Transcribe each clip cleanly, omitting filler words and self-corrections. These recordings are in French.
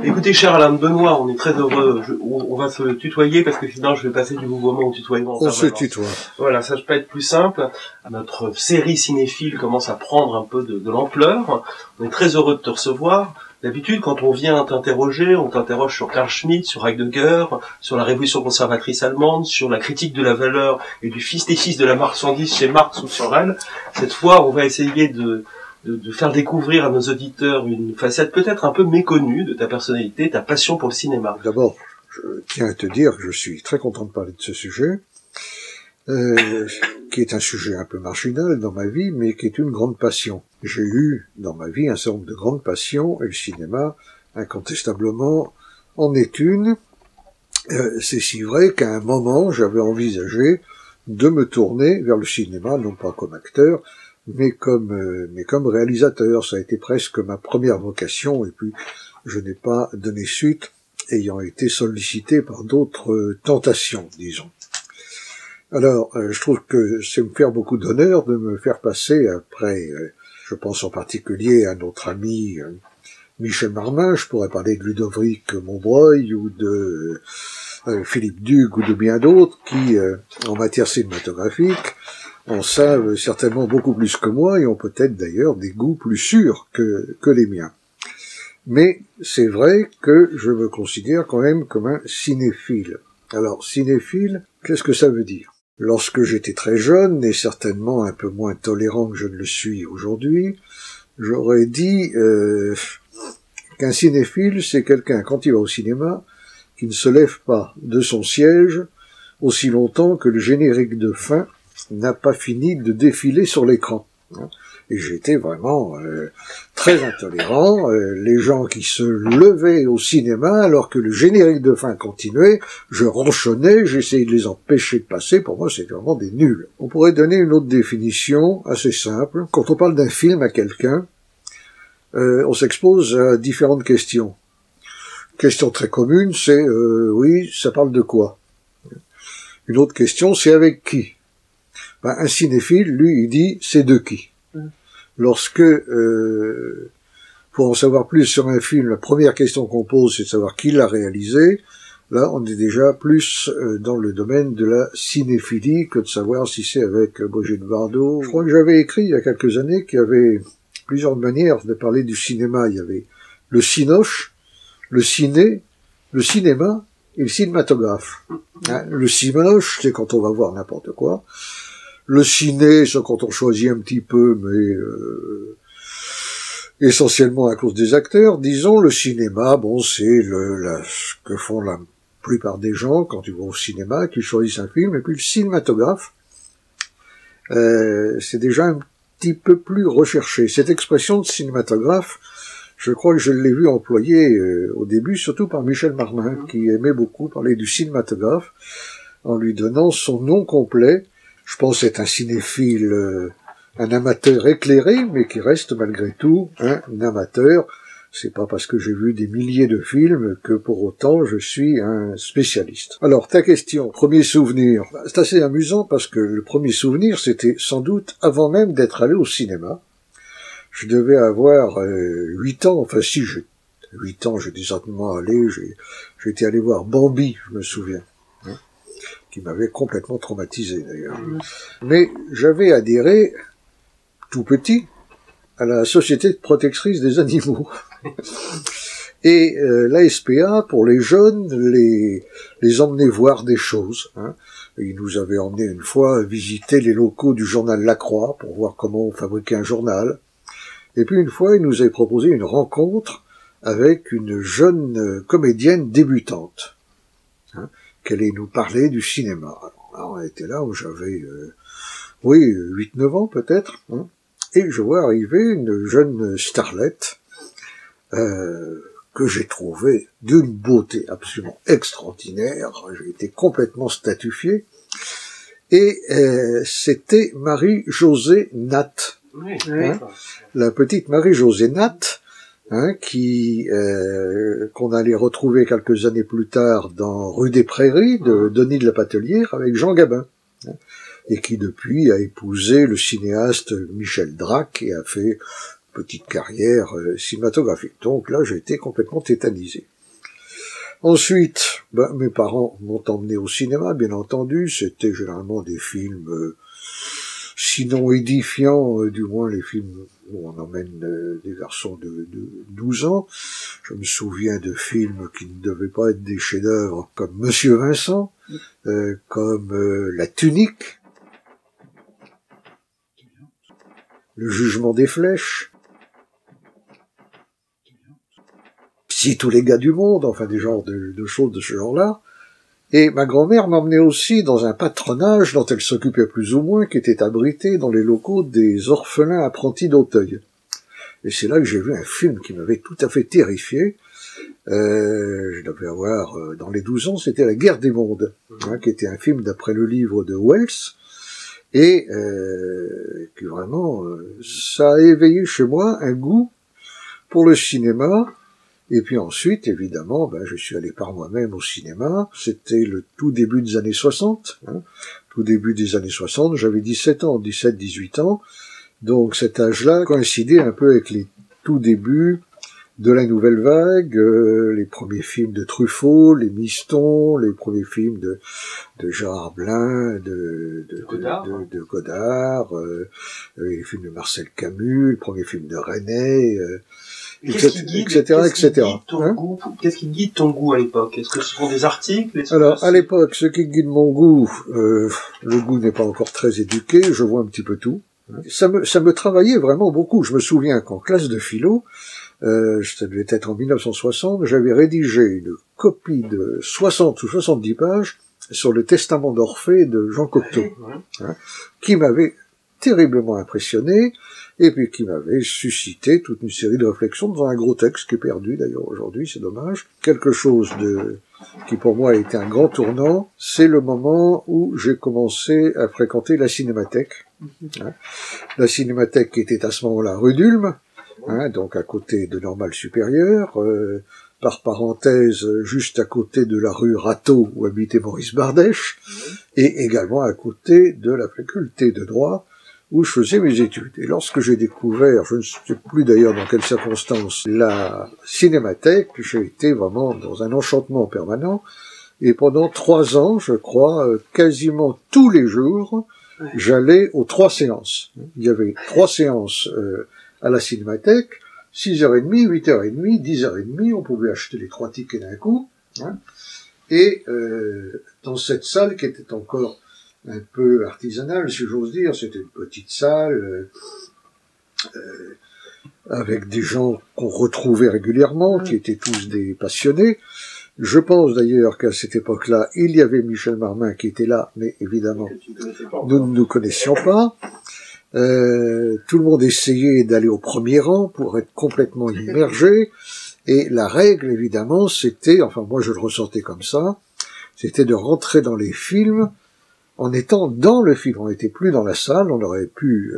Écoutez, cher Alain Benoît, on est très heureux. On va se tutoyer parce que sinon je vais passer du vouvoiement au tutoiement. On se tutoie. Voilà, ça peut être plus simple. Notre série cinéphile commence à prendre un peu de l'ampleur. On est très heureux de te recevoir. D'habitude, quand on vient t'interroger, on t'interroge sur Carl Schmitt, sur Heidegger, sur la révolution conservatrice allemande, sur la critique de la valeur et du fistéchisme de la marchandise chez Marx ou Sorel. Cette fois, on va essayer de faire découvrir à nos auditeurs une facette peut-être un peu méconnue de ta personnalité, ta passion pour le cinéma. D'abord, je tiens à te dire que je suis très content de parler de ce sujet, qui est un sujet un peu marginal dans ma vie, mais qui est une grande passion. J'ai eu dans ma vie un certain nombre de grandes passions, et le cinéma, incontestablement, en est une. C'est si vrai qu'à un moment, j'avais envisagé de me tourner vers le cinéma, non pas comme acteur, mais comme réalisateur. Ça a été presque ma première vocation, et puis je n'ai pas donné suite, ayant été sollicité par d'autres tentations, disons. Alors, je trouve que c'est me faire beaucoup d'honneur de me faire passer après, je pense en particulier à notre ami Michel Marmin, je pourrais parler de Ludovic Monbreuil ou de Philippe Dugue ou de bien d'autres qui, en matière cinématographique, en savent certainement beaucoup plus que moi et ont peut-être d'ailleurs des goûts plus sûrs que les miens. Mais c'est vrai que je me considère quand même comme un cinéphile. Alors, cinéphile, qu'est-ce que ça veut dire? Lorsque j'étais très jeune, et certainement un peu moins tolérant que je ne le suis aujourd'hui, j'aurais dit qu'un cinéphile, c'est quelqu'un, quand il va au cinéma, qui ne se lève pas de son siège aussi longtemps que le générique de fin n'a pas fini de défiler sur l'écran. Et j'étais vraiment très intolérant. Les gens qui se levaient au cinéma alors que le générique de fin continuait, je ronchonnais, j'essayais de les empêcher de passer. Pour moi, c'était vraiment des nuls. On pourrait donner une autre définition assez simple. Quand on parle d'un film à quelqu'un, on s'expose à différentes questions. Question très commune, c'est oui, ça parle de quoi? Une autre question, c'est avec qui? Ben, un cinéphile, lui, il dit c'est de qui? Lorsque, pour en savoir plus sur un film, la première question qu'on pose, c'est de savoir qui l'a réalisé. Là, on est déjà plus dans le domaine de la cinéphilie que de savoir si c'est avec Brigitte Bardot. Je crois que j'avais écrit il y a quelques années qu'il y avait plusieurs manières de parler du cinéma. Il y avait le cinoche, le ciné, le cinéma et le cinématographe. Hein, le cinoche, c'est quand on va voir n'importe quoi. Le ciné, c'est quand on choisit un petit peu, mais essentiellement à cause des acteurs. Disons, le cinéma, bon, c'est ce que font la plupart des gens quand ils vont au cinéma, qu'ils choisissent un film. Et puis le cinématographe, c'est déjà un petit peu plus recherché. Cette expression de cinématographe, je crois que je l'ai vu employée au début, surtout par Michel Marmin, qui aimait beaucoup parler du cinématographe, en lui donnant son nom complet. Je pense être un cinéphile, un amateur éclairé, mais qui reste malgré tout un amateur. C'est pas parce que j'ai vu des milliers de films que pour autant je suis un spécialiste. Alors, ta question, premier souvenir. C'est assez amusant parce que le premier souvenir, c'était sans doute avant même d'être allé au cinéma. Je devais avoir 8 ans, enfin si, 8 ans, j'étais certainement allé, j'étais allé voir Bambi, je me souviens. Qui m'avait complètement traumatisé d'ailleurs. Mais j'avais adhéré, tout petit, à la Société protectrice des animaux. Et l'ASPA, pour les jeunes, les emmenait voir des choses. Hein. Ils nous avaient emmenés une fois visiter les locaux du journal La Croix pour voir comment on fabriquait un journal. Et puis une fois, ils nous avaient proposé une rencontre avec une jeune comédienne débutante. Hein, qu'elle allait nous parler du cinéma. Alors là, on était là où j'avais, 8-9 ans peut-être, hein, et je vois arriver une jeune starlette que j'ai trouvée d'une beauté absolument extraordinaire. J'ai été complètement statufié. Et c'était Marie-Josée Natt. Oui, hein, la petite Marie-Josée Natt, hein, qu'on allait retrouver quelques années plus tard dans Rue des Prairies de Denis de la Patelière avec Jean Gabin, hein, et qui depuis a épousé le cinéaste Michel Drac et a fait petite carrière cinématographique. Donc là, j'ai été complètement tétanisé. Ensuite, mes parents m'ont emmené au cinéma, bien entendu. C'était généralement des films, sinon édifiants, du moins les films où on emmène des garçons de 12 ans. Je me souviens de films qui ne devaient pas être des chefs-d'œuvre, comme Monsieur Vincent, comme La Tunique, Le Jugement des Flèches, Si tous les gars du monde, enfin des genres de choses de ce genre-là. Et ma grand-mère m'emmenait aussi dans un patronage dont elle s'occupait plus ou moins, qui était abrité dans les locaux des orphelins apprentis d'Auteuil. Et c'est là que j'ai vu un film qui m'avait tout à fait terrifié. Je devais avoir, dans les 12 ans, c'était La Guerre des mondes, qui était un film d'après le livre de Wells, et qui vraiment, ça a éveillé chez moi un goût pour le cinéma. Et puis ensuite, évidemment, je suis allé par moi-même au cinéma. C'était le tout début des années 60. Tout début des années 60, j'avais 17 ans, 17, 18 ans. Donc cet âge-là coïncidait un peu avec les tout débuts de la nouvelle vague, les premiers films de Truffaut, les Mistons, les premiers films de Gérard Blin, de Godard, les films de Marcel Camus, le premier film de René, etc., etc. Qu'est-ce qui guide ton goût à l'époque? Est-ce que ce sont des articles? Alors, à l'époque, ce qui guide mon goût, le goût n'est pas encore très éduqué, je vois un petit peu tout. Ça me travaillait vraiment beaucoup. Je me souviens qu'en classe de philo, ça devait être en 1960, j'avais rédigé une copie de 60 ou 70 pages sur le Testament d'Orphée de Jean Cocteau, qui m'avait terriblement impressionné, et puis qui m'avait suscité toute une série de réflexions dans un gros texte qui est perdu d'ailleurs aujourd'hui, c'est dommage. Quelque chose qui pour moi a été un grand tournant, c'est le moment où j'ai commencé à fréquenter la Cinémathèque. La Cinémathèque qui était à ce moment-là rue d'Ulm, donc à côté de Normale Supérieure, par parenthèse, juste à côté de la rue Rateau où habitait Maurice Bardèche, et également à côté de la faculté de droit où je faisais mes études. Et lorsque j'ai découvert, je ne sais plus d'ailleurs dans quelles circonstances, la Cinémathèque, j'ai été vraiment dans un enchantement permanent, et pendant 3 ans, je crois, quasiment tous les jours, j'allais aux 3 séances. Il y avait 3 séances à la Cinémathèque, 6h30, 8h30, 10h30, on pouvait acheter les 3 tickets d'un coup, et dans cette salle qui était encore un peu artisanale, si j'ose dire, c'était une petite salle avec des gens qu'on retrouvait régulièrement, qui étaient tous des passionnés. Je pense d'ailleurs qu'à cette époque-là, il y avait Michel Marmin qui était là, mais évidemment, nous ne nous connaissions pas. Tout le monde essayait d'aller au premier rang pour être complètement immergé, et la règle, évidemment, c'était, enfin moi je le ressentais comme ça, c'était de rentrer dans les films en étant dans le film. On n'était plus dans la salle, on aurait pu,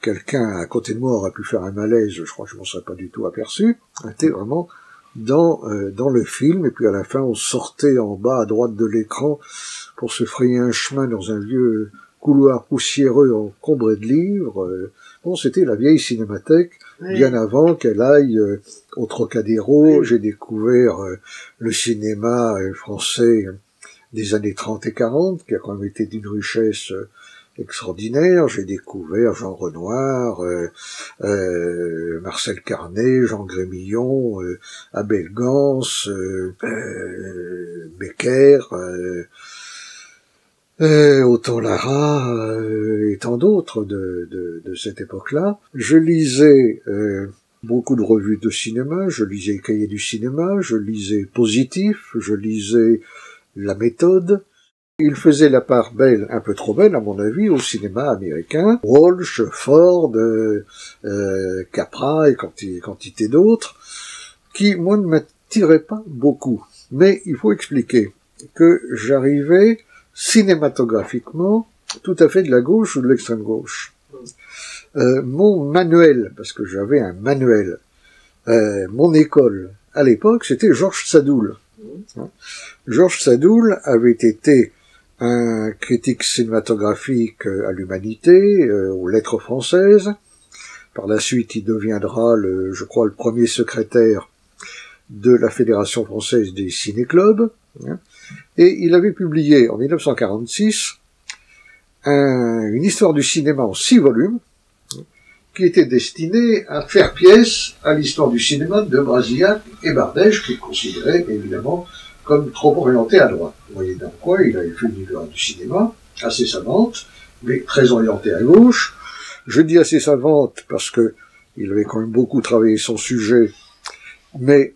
quelqu'un à côté de moi aurait pu faire un malaise, je crois que je m'en serais pas du tout aperçu. On était vraiment dans le film, et puis à la fin on sortait en bas à droite de l'écran pour se frayer un chemin dans un vieux couloir poussiéreux encombré de livres. Bon, c'était la vieille Cinémathèque, bien avant qu'elle aille au Trocadéro. J'ai découvert le cinéma français des années 30 et 40, qui a quand même été d'une richesse extraordinaire. J'ai découvert Jean Renoir, Marcel Carnet, Jean Grémillon, Abel Gans, Becker, Autant Lara, et tant d'autres de cette époque-là. Je lisais beaucoup de revues de cinéma, je lisais Cahiers du cinéma, je lisais Positif, je lisais La Méthode. Il faisait la part belle, un peu trop belle à mon avis, au cinéma américain. Walsh, Ford, Capra et quantité d'autres, qui, moi, ne m'attiraient pas beaucoup. Mais il faut expliquer que j'arrivais cinématographiquement tout à fait de la gauche ou de l'extrême gauche. Mon manuel, parce que j'avais un manuel, mon école, à l'époque, c'était Georges Sadoul. Georges Sadoul avait été un critique cinématographique à l'Humanité, aux Lettres françaises, Par la suite, il deviendra, je crois, le premier secrétaire de la Fédération française des ciné-clubs. Et il avait publié, en 1946, une histoire du cinéma en 6 volumes, qui était destinée à faire pièce à l'histoire du cinéma de Brasillac et Bardèche, qu'il considérait, évidemment, comme trop orienté à droite. Vous voyez dans quoi il avait fait une histoire du cinéma, assez savante, mais très orientée à gauche. Je dis assez savante parce que il avait quand même beaucoup travaillé son sujet, mais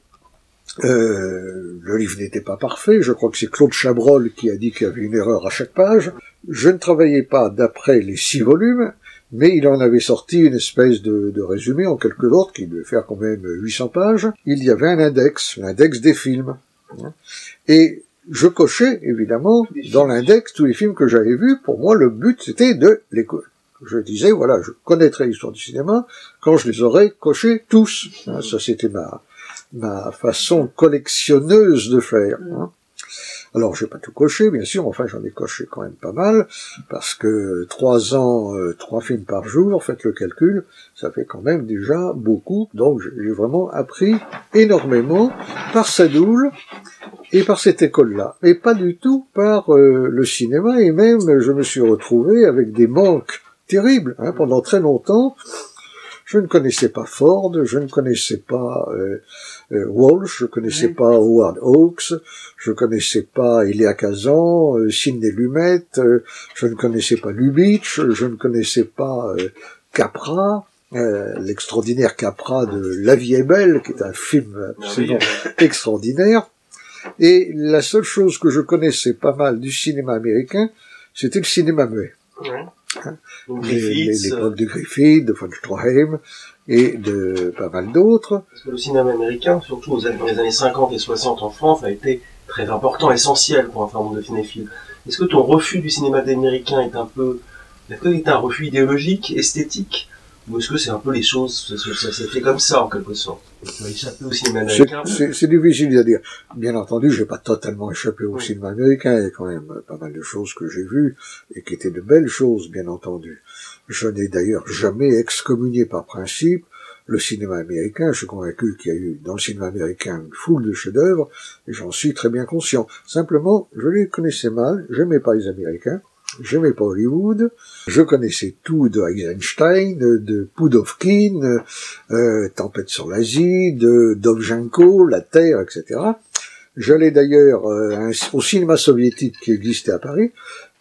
le livre n'était pas parfait. Je crois que c'est Claude Chabrol qui a dit qu'il y avait une erreur à chaque page. Je ne travaillais pas d'après les 6 volumes, mais il en avait sorti une espèce de résumé en quelque sorte, qui devait faire quand même 800 pages. Il y avait un index, l'index des films. Et je cochais, évidemment, dans l'index tous les films que j'avais vus. Pour moi, le but, c'était de les je disais, voilà, je connaîtrai l'histoire du cinéma quand je les aurais cochés tous. Ça, c'était ma façon collectionneuse de faire. Alors, j'ai pas tout coché, bien sûr, enfin, j'en ai coché quand même pas mal, parce que 3 ans, 3 films par jour, faites le calcul, ça fait quand même déjà beaucoup, donc j'ai vraiment appris énormément par Sadoul et par cette école-là, mais pas du tout par le cinéma, et même je me suis retrouvé avec des manques terribles, pendant très longtemps. Je ne connaissais pas Ford, je ne connaissais pas Walsh, je ne connaissais pas Howard Hawks, je ne connaissais pas Elia Kazan, Sidney Lumet, je ne connaissais pas Lubitsch, je ne connaissais pas Capra, l'extraordinaire Capra de La vie est belle, qui est un film absolument extraordinaire. Et la seule chose que je connaissais pas mal du cinéma américain, c'était le cinéma muet. L'époque de Griffith, de von Stroheim et de pas mal d'autres. Parce que le cinéma américain, surtout dans les années 50 et 60 en France, a été très important, essentiel pour un certain nombre de cinéphiles. Est-ce que ton refus du cinéma américain est un refus idéologique, esthétique, ou est-ce que c'est un peu les choses, ça s'est fait comme ça en quelque sorte? Tu as échappé au cinéma américain. C'est difficile à dire. Bien entendu, j'ai pas totalement échappé au cinéma américain. Il y a quand même pas mal de choses que j'ai vues et qui étaient de belles choses, bien entendu. Je n'ai d'ailleurs jamais excommunié par principe le cinéma américain. Je suis convaincu qu'il y a eu dans le cinéma américain une foule de chefs-d'œuvre et j'en suis très bien conscient. Simplement, je les connaissais mal. J'aimais pas les Américains. J'aimais pas Hollywood, je connaissais tout de Eisenstein, de Pudovkin, Tempête sur l'Asie, de Dovzhenko, La Terre, etc. J'allais d'ailleurs au cinéma soviétique qui existait à Paris,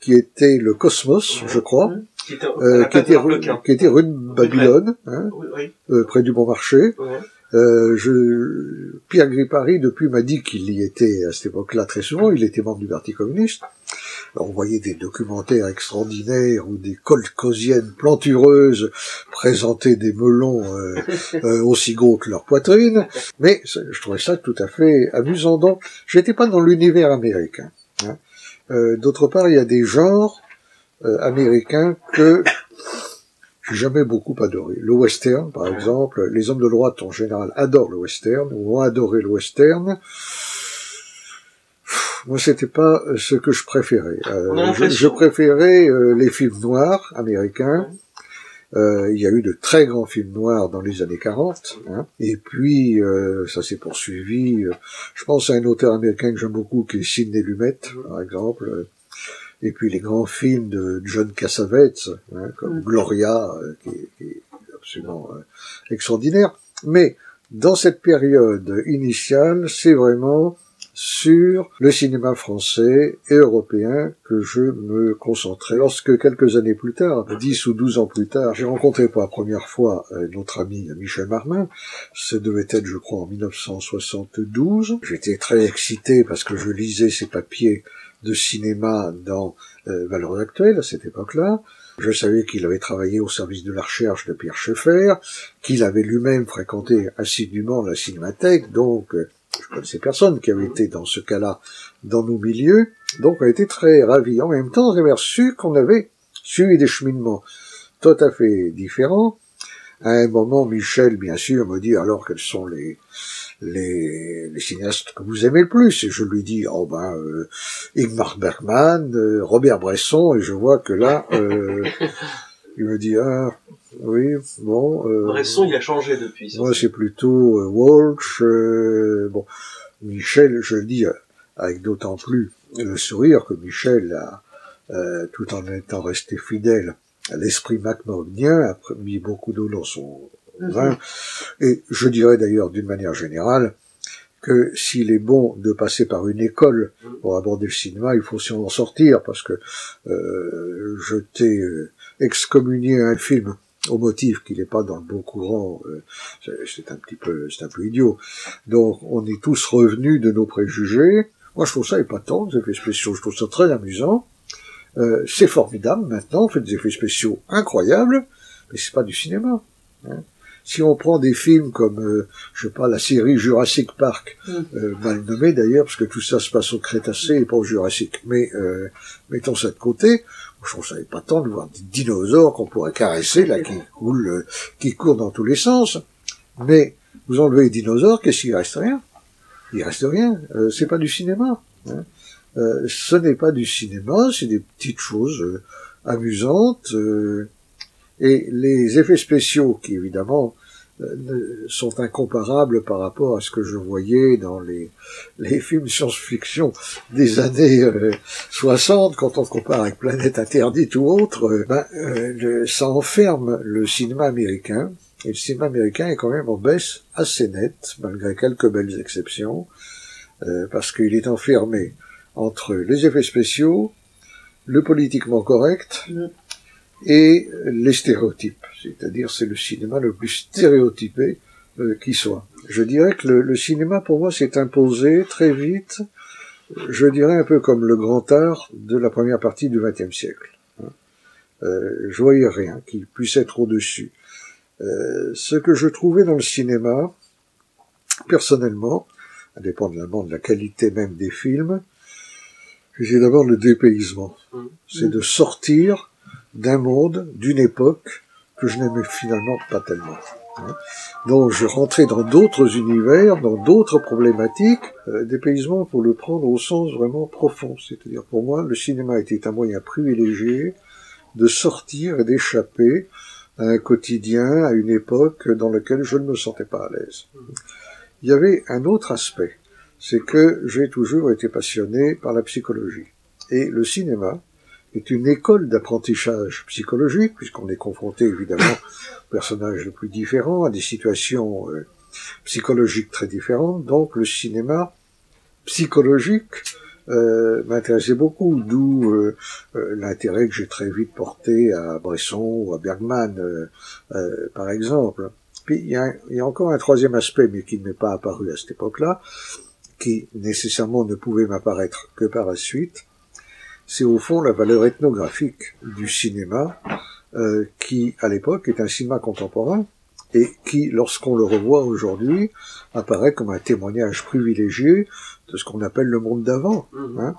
qui était le Cosmos, je crois, qui était rue de Babylone, près du Bon Marché. Pierre Gripari, depuis, m'a dit qu'il y était à cette époque-là très souvent, il était membre du Parti communiste. Alors, on voyait des documentaires extraordinaires où des kolkhosiennes plantureuses présentaient des melons aussi gros que leur poitrine, mais je trouvais ça tout à fait amusant. Donc, j'étais pas dans l'univers américain. D'autre part, il y a des genres américains que j'ai jamais beaucoup adoré. Le western, par exemple, les hommes de droite en général adorent le western, ou ont adoré le western. Moi, c'était pas ce que je préférais. Je préférais les films noirs américains. Il y a eu de très grands films noirs dans les années 40. Et puis, ça s'est poursuivi. Je pense à un auteur américain que j'aime beaucoup, qui est Sidney Lumet, par exemple. Et puis les grands films de John Cassavetes, comme Gloria, qui est absolument extraordinaire. Mais dans cette période initiale, c'est vraiment sur le cinéma français et européen que je me concentrais. Lorsque quelques années plus tard, 10 ou 12 ans plus tard, j'ai rencontré pour la première fois notre ami Michel Marmin, ça devait être, je crois, en 1972. J'étais très excité parce que je lisais ses papiers de cinéma dans Valeurs actuelles à cette époque-là. Je savais qu'il avait travaillé au service de la recherche de Pierre Schaeffer, qu'il avait lui-même fréquenté assidûment la Cinémathèque, donc je connaissais personne qui avait été dans ce cas-là dans nos milieux, donc on a été très ravis. En même temps, on avait reçu qu'on avait suivi des cheminements tout à fait différents. À un moment, Michel, bien sûr, me dit alors quels sont les cinéastes que vous aimez le plus, et je lui dis Ingmar Bergman, Robert Bresson, et je vois que là il me dit Oui, bon... Bresson, il a changé depuis. Moi, c'est plutôt Walsh, bon, Michel, je le dis avec d'autant plus le sourire que Michel a, tout en étant resté fidèle à l'esprit macmahonien, a mis beaucoup d'eau dans son vin, et je dirais d'ailleurs d'une manière générale que s'il est bon de passer par une école pour aborder le cinéma, il faut aussi en sortir, parce que jeter, excommunier un film au motif qu'il n'est pas dans le bon courant, c'est un peu idiot. Donc on est tous revenus de nos préjugés. Moi je trouve ça épatant, les effets spéciaux, je trouve ça très amusant. C'est formidable maintenant, on fait des effets spéciaux incroyables, mais c'est pas du cinéma. Hein. Si on prend des films comme, je sais pas, la série Jurassic Park, mal nommée d'ailleurs, parce que tout ça se passe au Crétacé et pas au Jurassique, mais mettons ça de côté, je trouve ça épatant de voir des dinosaures qu'on pourrait caresser, là, qui courent dans tous les sens, mais vous enlevez les dinosaures, qu'est-ce qu'il reste? Rien. Il reste rien, c'est pas du cinéma. Hein. Ce n'est pas du cinéma, c'est des petites choses amusantes, et les effets spéciaux qui évidemment sont incomparables par rapport à ce que je voyais dans les films science-fiction des années 60, quand on compare avec Planète Interdite ou autre, ça enferme le cinéma américain, et le cinéma américain est quand même en baisse assez nette, malgré quelques belles exceptions, parce qu'il est enfermé entre les effets spéciaux, le politiquement correct, et les stéréotypes, c'est-à-dire c'est le cinéma le plus stéréotypé qui soit. Je dirais que le cinéma pour moi s'est imposé très vite, je dirais un peu comme le grand art de la première partie du XXe siècle. Je voyais rien qui puisse être au-dessus. Ce que je trouvais dans le cinéma, personnellement, indépendamment de la qualité même des films, c'est d'abord le dépaysement. C'est de sortir d'un monde, d'une époque, que je n'aimais finalement pas tellement. Donc je rentrais dans d'autres univers, dans d'autres problématiques, dépaysement pour le prendre au sens vraiment profond. C'est-à-dire pour moi, le cinéma était un moyen privilégié de sortir et d'échapper à un quotidien, à une époque dans laquelle je ne me sentais pas à l'aise. Il y avait un autre aspect, c'est que j'ai toujours été passionné par la psychologie. Et le cinéma est une école d'apprentissage psychologique, puisqu'on est confronté évidemment aux personnages les plus différents, à des situations psychologiques très différentes. Donc le cinéma psychologique m'intéressait beaucoup, d'où l'intérêt que j'ai très vite porté à Bresson ou à Bergman, par exemple. Puis il y a encore un troisième aspect, mais qui ne m'est pas apparu à cette époque-là, qui nécessairement ne pouvait m'apparaître que par la suite, c'est au fond la valeur ethnographique du cinéma, qui à l'époque est un cinéma contemporain, et qui, lorsqu'on le revoit aujourd'hui, apparaît comme un témoignage privilégié de ce qu'on appelle le monde d'avant. Hein.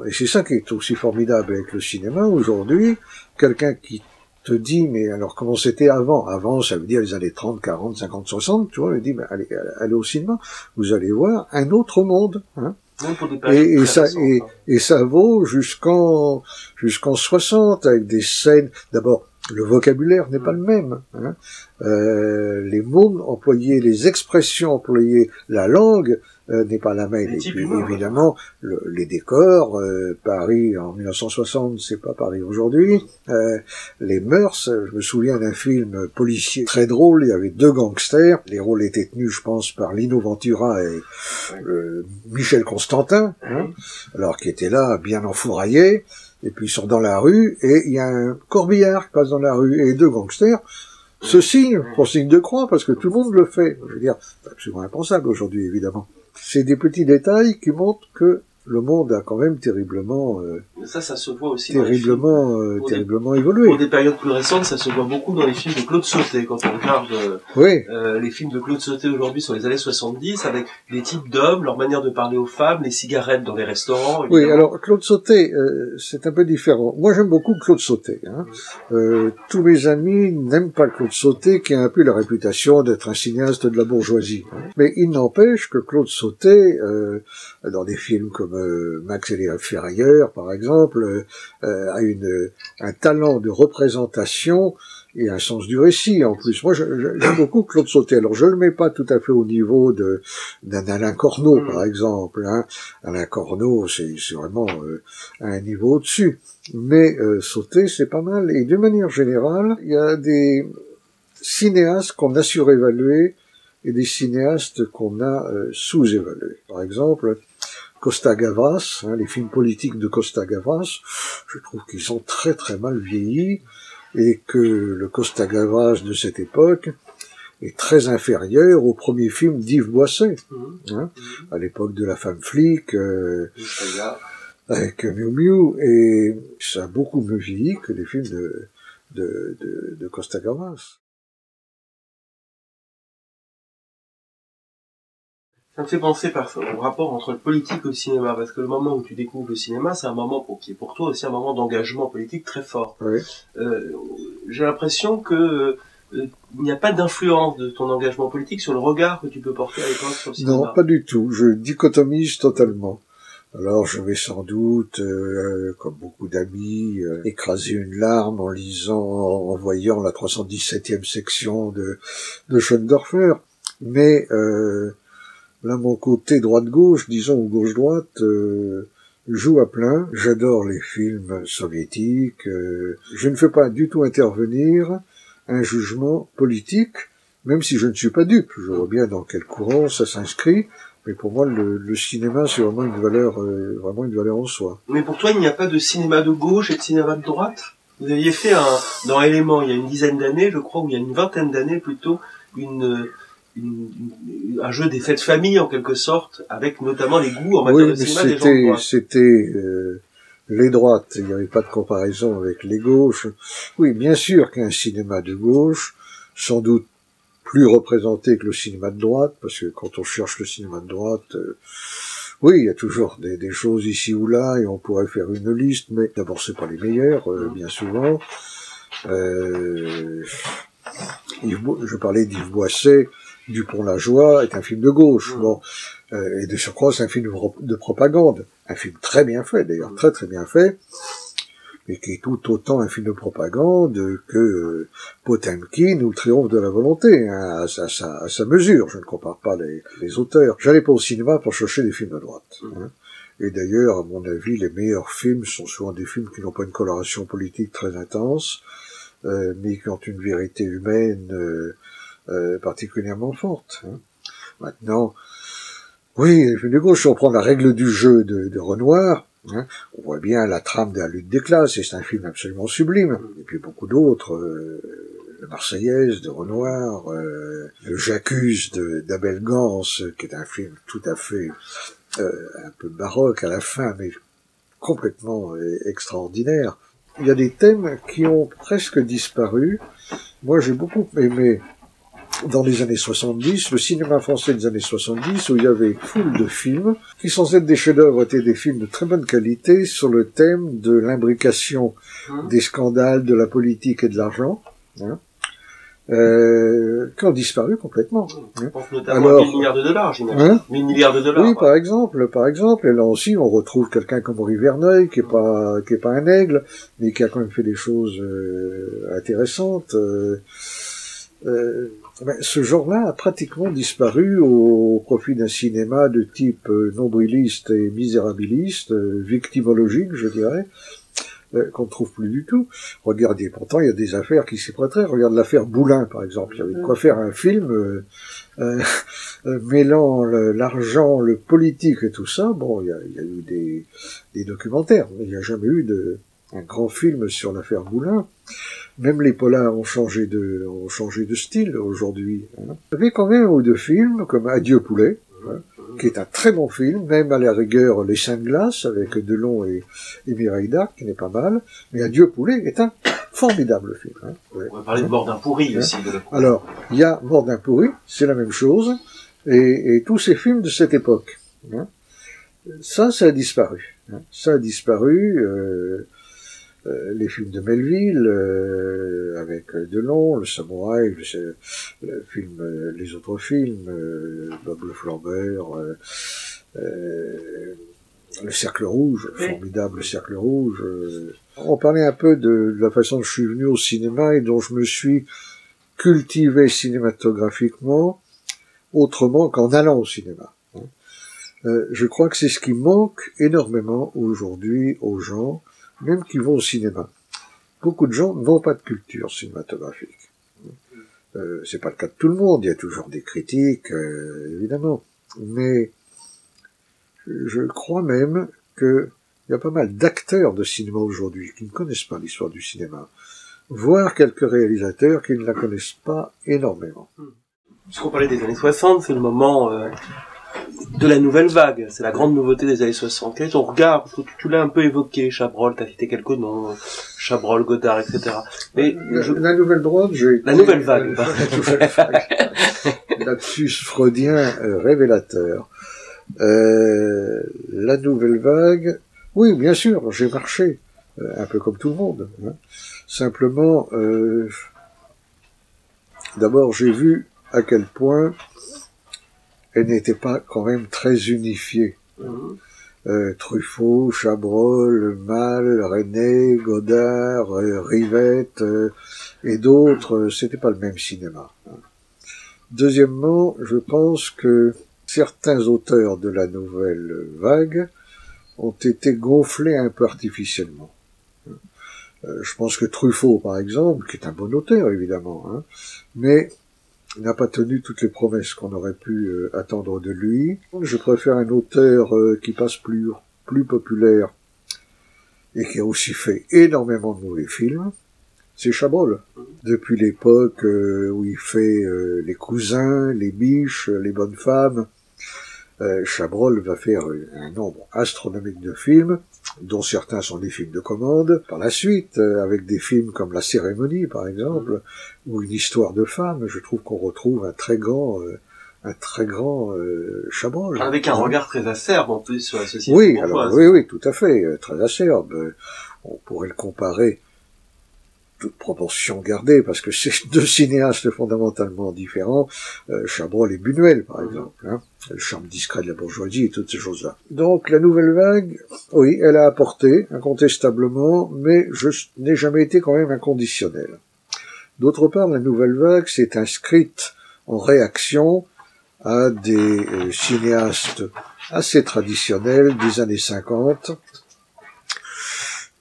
Et c'est ça qui est aussi formidable avec le cinéma aujourd'hui, quelqu'un qui te dit, mais alors comment c'était avant? Avant, ça veut dire les années 30, 40, 50, 60, tu vois, il dit, mais allez au cinéma, vous allez voir un autre monde. Hein. Et ça vaut jusqu'en 60, avec des scènes, d'abord, le vocabulaire n'est pas le même. Hein. Les mots employés, les expressions employées, la langue n'est pas la même. Et puis, évidemment, les décors, Paris en 1960, c'est pas Paris aujourd'hui. Les mœurs, je me souviens d'un film policier très drôle, il y avait deux gangsters, les rôles étaient tenus, je pense, par Lino Ventura et Michel Constantin, hein, alors qui étaient là, bien enfouraillés. Et puis ils sont dans la rue, et il y a un corbillard qui passe dans la rue, et deux gangsters se signent pour signe de croix, parce que tout le monde le fait. Je veux dire, c'est absolument impensable aujourd'hui, évidemment. C'est des petits détails qui montrent que le monde a quand même terriblement ça se voit aussi terriblement évolué. Pour des périodes plus récentes, ça se voit beaucoup dans les films de Claude Sautet, quand on regarde les films de Claude Sautet aujourd'hui sur les années 70, avec les types d'hommes, leur manière de parler aux femmes, les cigarettes dans les restaurants. Évidemment. Oui, alors Claude Sautet, c'est un peu différent. Moi, j'aime beaucoup Claude Sautet. Hein. Tous mes amis n'aiment pas Claude Sautet, qui a un peu la réputation d'être un cinéaste de la bourgeoisie. Hein. Mais il n'empêche que Claude Sautet, dans des films comme Max et les Ferrailleurs, par exemple, a un talent de représentation et un sens du récit en plus. Moi, j'aime beaucoup Claude Sautet. Alors, je le mets pas tout à fait au niveau d'un Alain Corneau, par exemple. Hein. Alain Corneau, c'est vraiment à un niveau au-dessus. Mais Sautet, c'est pas mal. Et de manière générale, il y a des cinéastes qu'on a surévalués et des cinéastes qu'on a sous-évalués. Par exemple, Costa Gavras, hein, les films politiques de Costa Gavras, je trouve qu'ils sont très très mal vieillis et que le Costa Gavras de cette époque est très inférieur au premier film d'Yves Boisset, hein, à l'époque de La Femme flic, avec Miu Miu, et ça a beaucoup mieux vieilli que les films de Costa Gavras. Ça me fait penser au rapport entre le politique et le cinéma, parce que le moment où tu découvres le cinéma, c'est un moment qui est pour toi aussi un moment d'engagement politique très fort. Oui. J'ai l'impression que il n'y a pas d'influence de ton engagement politique sur le regard que tu peux porter à l'époque sur le cinéma. Non, pas du tout. Je dichotomise totalement. Alors je vais sans doute, comme beaucoup d'amis, écraser une larme en voyant la 317e section de Schoendorfer. Mais là, mon côté droite-gauche, disons, ou gauche-droite, joue à plein. J'adore les films soviétiques. Je ne fais pas du tout intervenir un jugement politique, même si je ne suis pas dupe. Je vois bien dans quel courant ça s'inscrit. Mais pour moi, le cinéma, c'est vraiment une valeur en soi. Mais pour toi, il n'y a pas de cinéma de gauche et de cinéma de droite? Vous aviez fait dans Éléments, il y a une dizaine d'années, je crois, ou il y a une vingtaine d'années plutôt, un jeu d'effets de famille en quelque sorte, avec notamment les goûts en matière de cinéma des gens de droite. C'était les droites, il n'y avait pas de comparaison avec les gauches. Oui, bien sûr qu'un cinéma de gauche, sans doute plus représenté que le cinéma de droite, parce que quand on cherche le cinéma de droite, oui, il y a toujours des choses ici ou là, et on pourrait faire une liste, mais d'abord c'est pas les meilleurs, bien souvent. Je parlais d'Yves Boisset, Dupont-la-Joie est un film de gauche, bon, et de surcroît c'est un film de propagande, un film très bien fait d'ailleurs, très très bien fait, mais qui est tout autant un film de propagande que Potemkin ou le Triomphe de la volonté, hein, à sa mesure. Je ne compare pas les auteurs. J'allais pas au cinéma pour chercher des films de droite. Hein. Et d'ailleurs, à mon avis, les meilleurs films sont souvent des films qui n'ont pas une coloration politique très intense, mais qui ont une vérité humaine particulièrement forte. Hein. Maintenant, oui, les films de gauche, si on prend la règle du jeu de Renoir, hein, on voit bien la trame de la lutte des classes, et c'est un film absolument sublime. Et puis beaucoup d'autres, la Marseillaise de Renoir, le J'accuse d'Abel Gans, qui est un film tout à fait un peu baroque à la fin, mais complètement extraordinaire. Il y a des thèmes qui ont presque disparu. Moi, j'ai beaucoup aimé dans les années 70, le cinéma français des années 70, où il y avait foule de films, qui sans être des chefs-d'œuvre étaient des films de très bonne qualité, sur le thème de l'imbrication des scandales, de la politique et de l'argent, hein, qui ont disparu complètement. Je pense notamment à 1000 milliards de dollars, j'imagine. Hein 1000 milliards de dollars. Oui, par exemple, et là aussi, on retrouve quelqu'un comme Henri Verneuil, qui est pas un aigle, mais qui a quand même fait des choses intéressantes. Ce genre-là a pratiquement disparu au profit d'un cinéma de type nombriliste et misérabiliste, victimologique, je dirais, qu'on ne trouve plus du tout. Regardez, pourtant, il y a des affaires qui s'y prêteraient. Regarde l'affaire Boulin, par exemple. Il y avait de quoi faire un film mêlant l'argent, le politique et tout ça. Bon, il y a eu des documentaires, mais il n'y a jamais eu un grand film sur l'affaire Boulin. Même les polars ont changé de style aujourd'hui. Hein. Il y avait quand même un ou deux films comme Adieu poulet, hein, qui est un très bon film, même à la rigueur Les Seins de glace avec Delon et Mireille d'Arc, qui n'est pas mal. Mais Adieu poulet est un formidable film. Hein. Ouais. On va parler de Mort d'un pourri aussi. Alors, il y a Mort d'un pourri, c'est la même chose, et tous ces films de cette époque. Hein. Ça a disparu. Hein. Ça a disparu. Les films de Melville, avec Delon, le Samouraï, le film, les autres films, Bob le Flambeur, Le Cercle Rouge, formidable Cercle Rouge. On parlait un peu de la façon dont je suis venu au cinéma et dont je me suis cultivé cinématographiquement autrement qu'en allant au cinéma. Je crois que c'est ce qui manque énormément aujourd'hui aux gens, même qui vont au cinéma. Beaucoup de gens n'ont pas de culture cinématographique. C'est pas le cas de tout le monde, il y a toujours des critiques, évidemment. Mais je crois même qu'il y a pas mal d'acteurs de cinéma aujourd'hui qui ne connaissent pas l'histoire du cinéma, voire quelques réalisateurs qui ne la connaissent pas énormément. Puisqu'on parlait des années 60, c'est le moment de la nouvelle vague, c'est la grande nouveauté des années 60. Quel est ton regard? Parce que tu l'as un peu évoqué, Chabrol, t'as cité quelques noms, Chabrol, Godard, etc. Mais la nouvelle droite, la nouvelle vague. La nouvelle vague. Lapsus freudien révélateur. La nouvelle vague, oui, bien sûr, j'ai marché, un peu comme tout le monde. Hein. Simplement, d'abord, j'ai vu à quel point elle n'était pas quand même très unifiée. Truffaut, Chabrol, Malle, René, Godard, Rivette et d'autres, c'était pas le même cinéma. Deuxièmement, je pense que certains auteurs de la nouvelle vague ont été gonflés un peu artificiellement. Je pense que Truffaut, par exemple, qui est un bon auteur, évidemment, hein, mais n'a pas tenu toutes les promesses qu'on aurait pu attendre de lui. Je préfère un auteur qui passe plus populaire et qui a aussi fait énormément de mauvais films. C'est Chabrol. Depuis l'époque où il fait Les Cousins, Les Biches, Les Bonnes Femmes, Chabrol va faire un nombre astronomique de films, dont certains sont des films de commande. Par la suite, avec des films comme La Cérémonie, par exemple, ou Une histoire de femme, je trouve qu'on retrouve un très grand Chabrol. Avec un regard très acerbe, en plus, sur la société. Oui, alors, oui, tout à fait, très acerbe. On pourrait le comparer, toute proportion gardée, parce que c'est deux cinéastes fondamentalement différents, Chabrol et Buñuel, par exemple, hein, le charme discret de la bourgeoisie et toutes ces choses-là. Donc, la nouvelle vague, oui, elle a apporté, incontestablement, mais je n'ai jamais été quand même inconditionnel. D'autre part, la nouvelle vague s'est inscrite en réaction à des cinéastes assez traditionnels des années 50,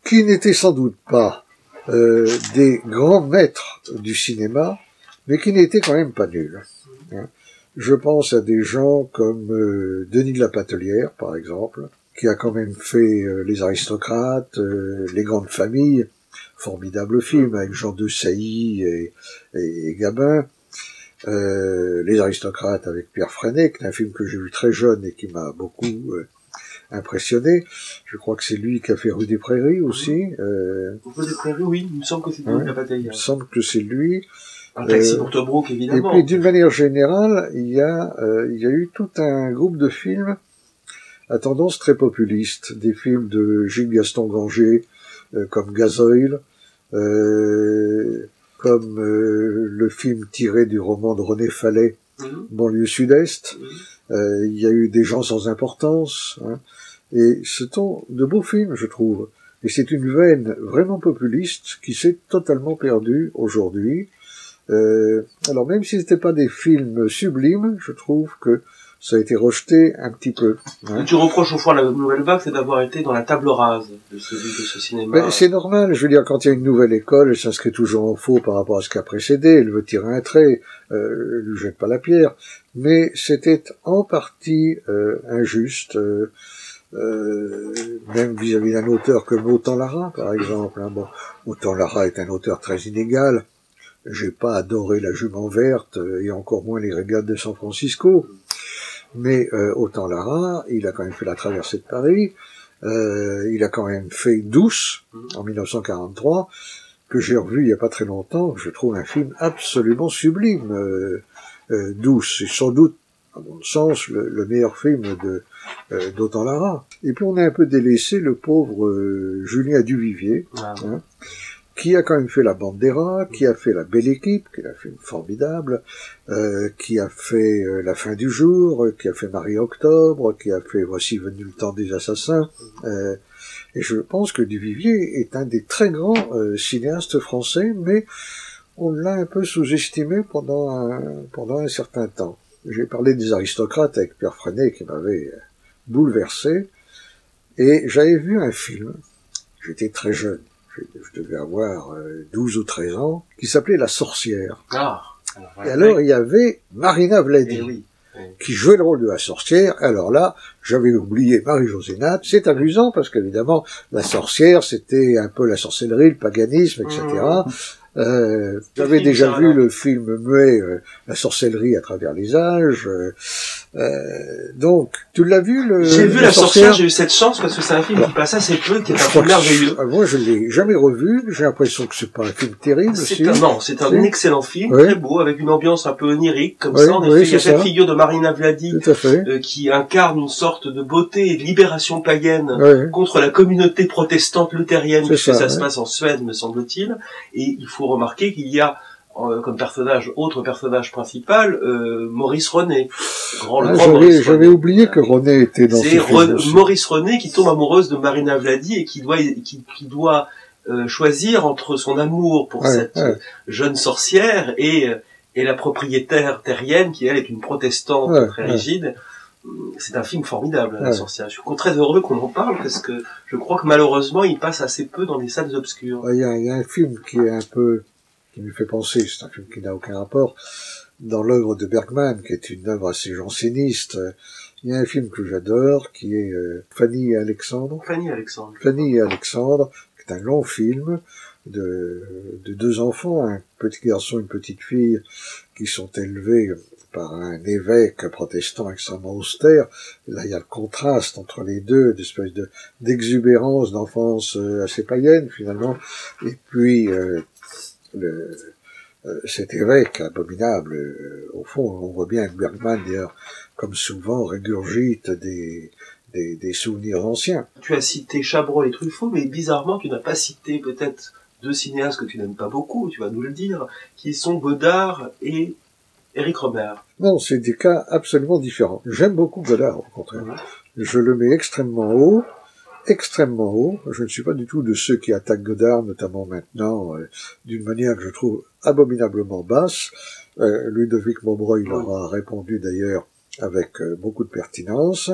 qui n'étaient sans doute pas des grands maîtres du cinéma, mais qui n'étaient quand même pas nuls. Hein. Je pense à des gens comme Denis de la Patellière, par exemple, qui a quand même fait Les Aristocrates, Les Grandes Familles, formidable film avec Jean de Sailly et Gabin, Les Aristocrates avec Pierre Freinet, qui est un film que j'ai vu très jeune et qui m'a beaucoup impressionné. Je crois que c'est lui qui a fait Rue des Prairies aussi. Rue des Prairies, oui, il me semble que c'est lui qui a bataillé. Il me semble que c'est lui. Un taxi pour Tobruk, évidemment. Et puis, d'une manière générale, il y a eu tout un groupe de films à tendance très populiste. Des films de Gilles Gaston Granger, comme Gazoil, comme le film tiré du roman de René Fallet, Banlieue Sud-Est. Il y a eu Des gens sans importance, hein, et ce sont de beaux films, je trouve. Et c'est une veine vraiment populiste qui s'est totalement perdue aujourd'hui. Alors même si c'était pas des films sublimes, je trouve que ça a été rejeté un petit peu. Hein. Tu reproches au fond à la nouvelle vague, c'est d'avoir été dans la table rase de ce cinéma. Ben, c'est normal, je veux dire, quand il y a une nouvelle école, elle s'inscrit toujours en faux par rapport à ce qui a précédé, elle veut tirer un trait, elle lui jette pas la pierre, mais c'était en partie injuste, même vis-à-vis d'un auteur comme Autant Lara, par exemple. Hein. Bon, Autant Lara est un auteur très inégal, j'ai pas adoré La Jument Verte, et encore moins Les Régates de San Francisco. Mais Autant Lara, il a quand même fait La Traversée de Paris, il a quand même fait Douce, en 1943, que j'ai revu il y a pas très longtemps. Je trouve un film absolument sublime. Douce, c'est sans doute, à mon sens, le meilleur film d'Autant Lara. Et puis on a un peu délaissé le pauvre Julien Duvivier, hein, qui a quand même fait La Bande des Rats, qui a fait La Belle Équipe, qui est un film formidable, qui a fait La Fin du Jour, qui a fait Marie-Octobre, qui a fait Voici venu le temps des assassins. Et je pense que Duvivier est un des très grands cinéastes français, mais on l'a un peu sous-estimé pendant un certain temps. J'ai parlé des Aristocrates avec Pierre Freinet qui m'avait bouleversé, et j'avais vu un film, j'étais très jeune, je devais avoir 12 ou 13 ans, qui s'appelait La Sorcière. Ah, et alors, il y avait Marina Vladi, qui jouait le rôle de la sorcière. Alors là, j'avais oublié Marie-Josée Natte. C'est amusant, parce qu'évidemment, la sorcière, c'était un peu la sorcellerie, le paganisme, etc. J'avais déjà vu le film muet La sorcellerie à travers les âges. Donc, tu l'as vu J'ai vu La sorcière, j'ai eu cette chance parce que c'est un film qui passe assez peu, qui est un film merveilleux. Moi, je l'ai jamais revu. J'ai l'impression que c'est pas un film terrible. Non, c'est un excellent film, très beau, avec une ambiance un peu onirique, comme ça. En effet, il y a cette figure de Marina Vladi qui incarne une sorte de beauté et de libération païenne contre la communauté protestante luthérienne, puisque ça se passe en Suède, me semble-t-il. Et il faut remarquer qu'il y a comme autre personnage principal, Maurice René. J'avais oublié que René était dans ce film. C'est Maurice René qui tombe amoureuse de Marina Vladi et qui doit choisir entre son amour pour cette jeune sorcière et la propriétaire terrienne qui, elle, est une protestante très rigide. C'est un film formidable, La sorcière. Je suis très heureux qu'on en parle parce que je crois que malheureusement il passe assez peu dans les salles obscures. Il y a un film qui est un peu, qui me fait penser, c'est un film qui n'a aucun rapport, dans l'œuvre de Bergman, qui est une œuvre assez janséniste. Il y a un film que j'adore, qui est Fanny et Alexandre. Fanny et Alexandre, qui est un long film de deux enfants, un petit garçon et une petite fille, qui sont élevés par un évêque protestant extrêmement austère. Et là, il y a le contraste entre les deux, d'espèce d'exubérance d'enfance assez païenne, finalement, et puis cet évêque abominable. Au fond, on voit bien que Bergman, d'ailleurs, comme souvent, régurgite des souvenirs anciens. Tu as cité Chabrol et Truffaut, mais bizarrement, tu n'as pas cité peut-être deux cinéastes que tu n'aimes pas beaucoup, tu vas nous le dire, qui sont Godard et Éric Rohmer. Non, c'est des cas absolument différents. J'aime beaucoup Godard, au contraire. Je le mets extrêmement haut. Je ne suis pas du tout de ceux qui attaquent Godard, notamment maintenant, d'une manière que je trouve abominablement basse. Ludovic Montbreuil leur a répondu d'ailleurs avec beaucoup de pertinence.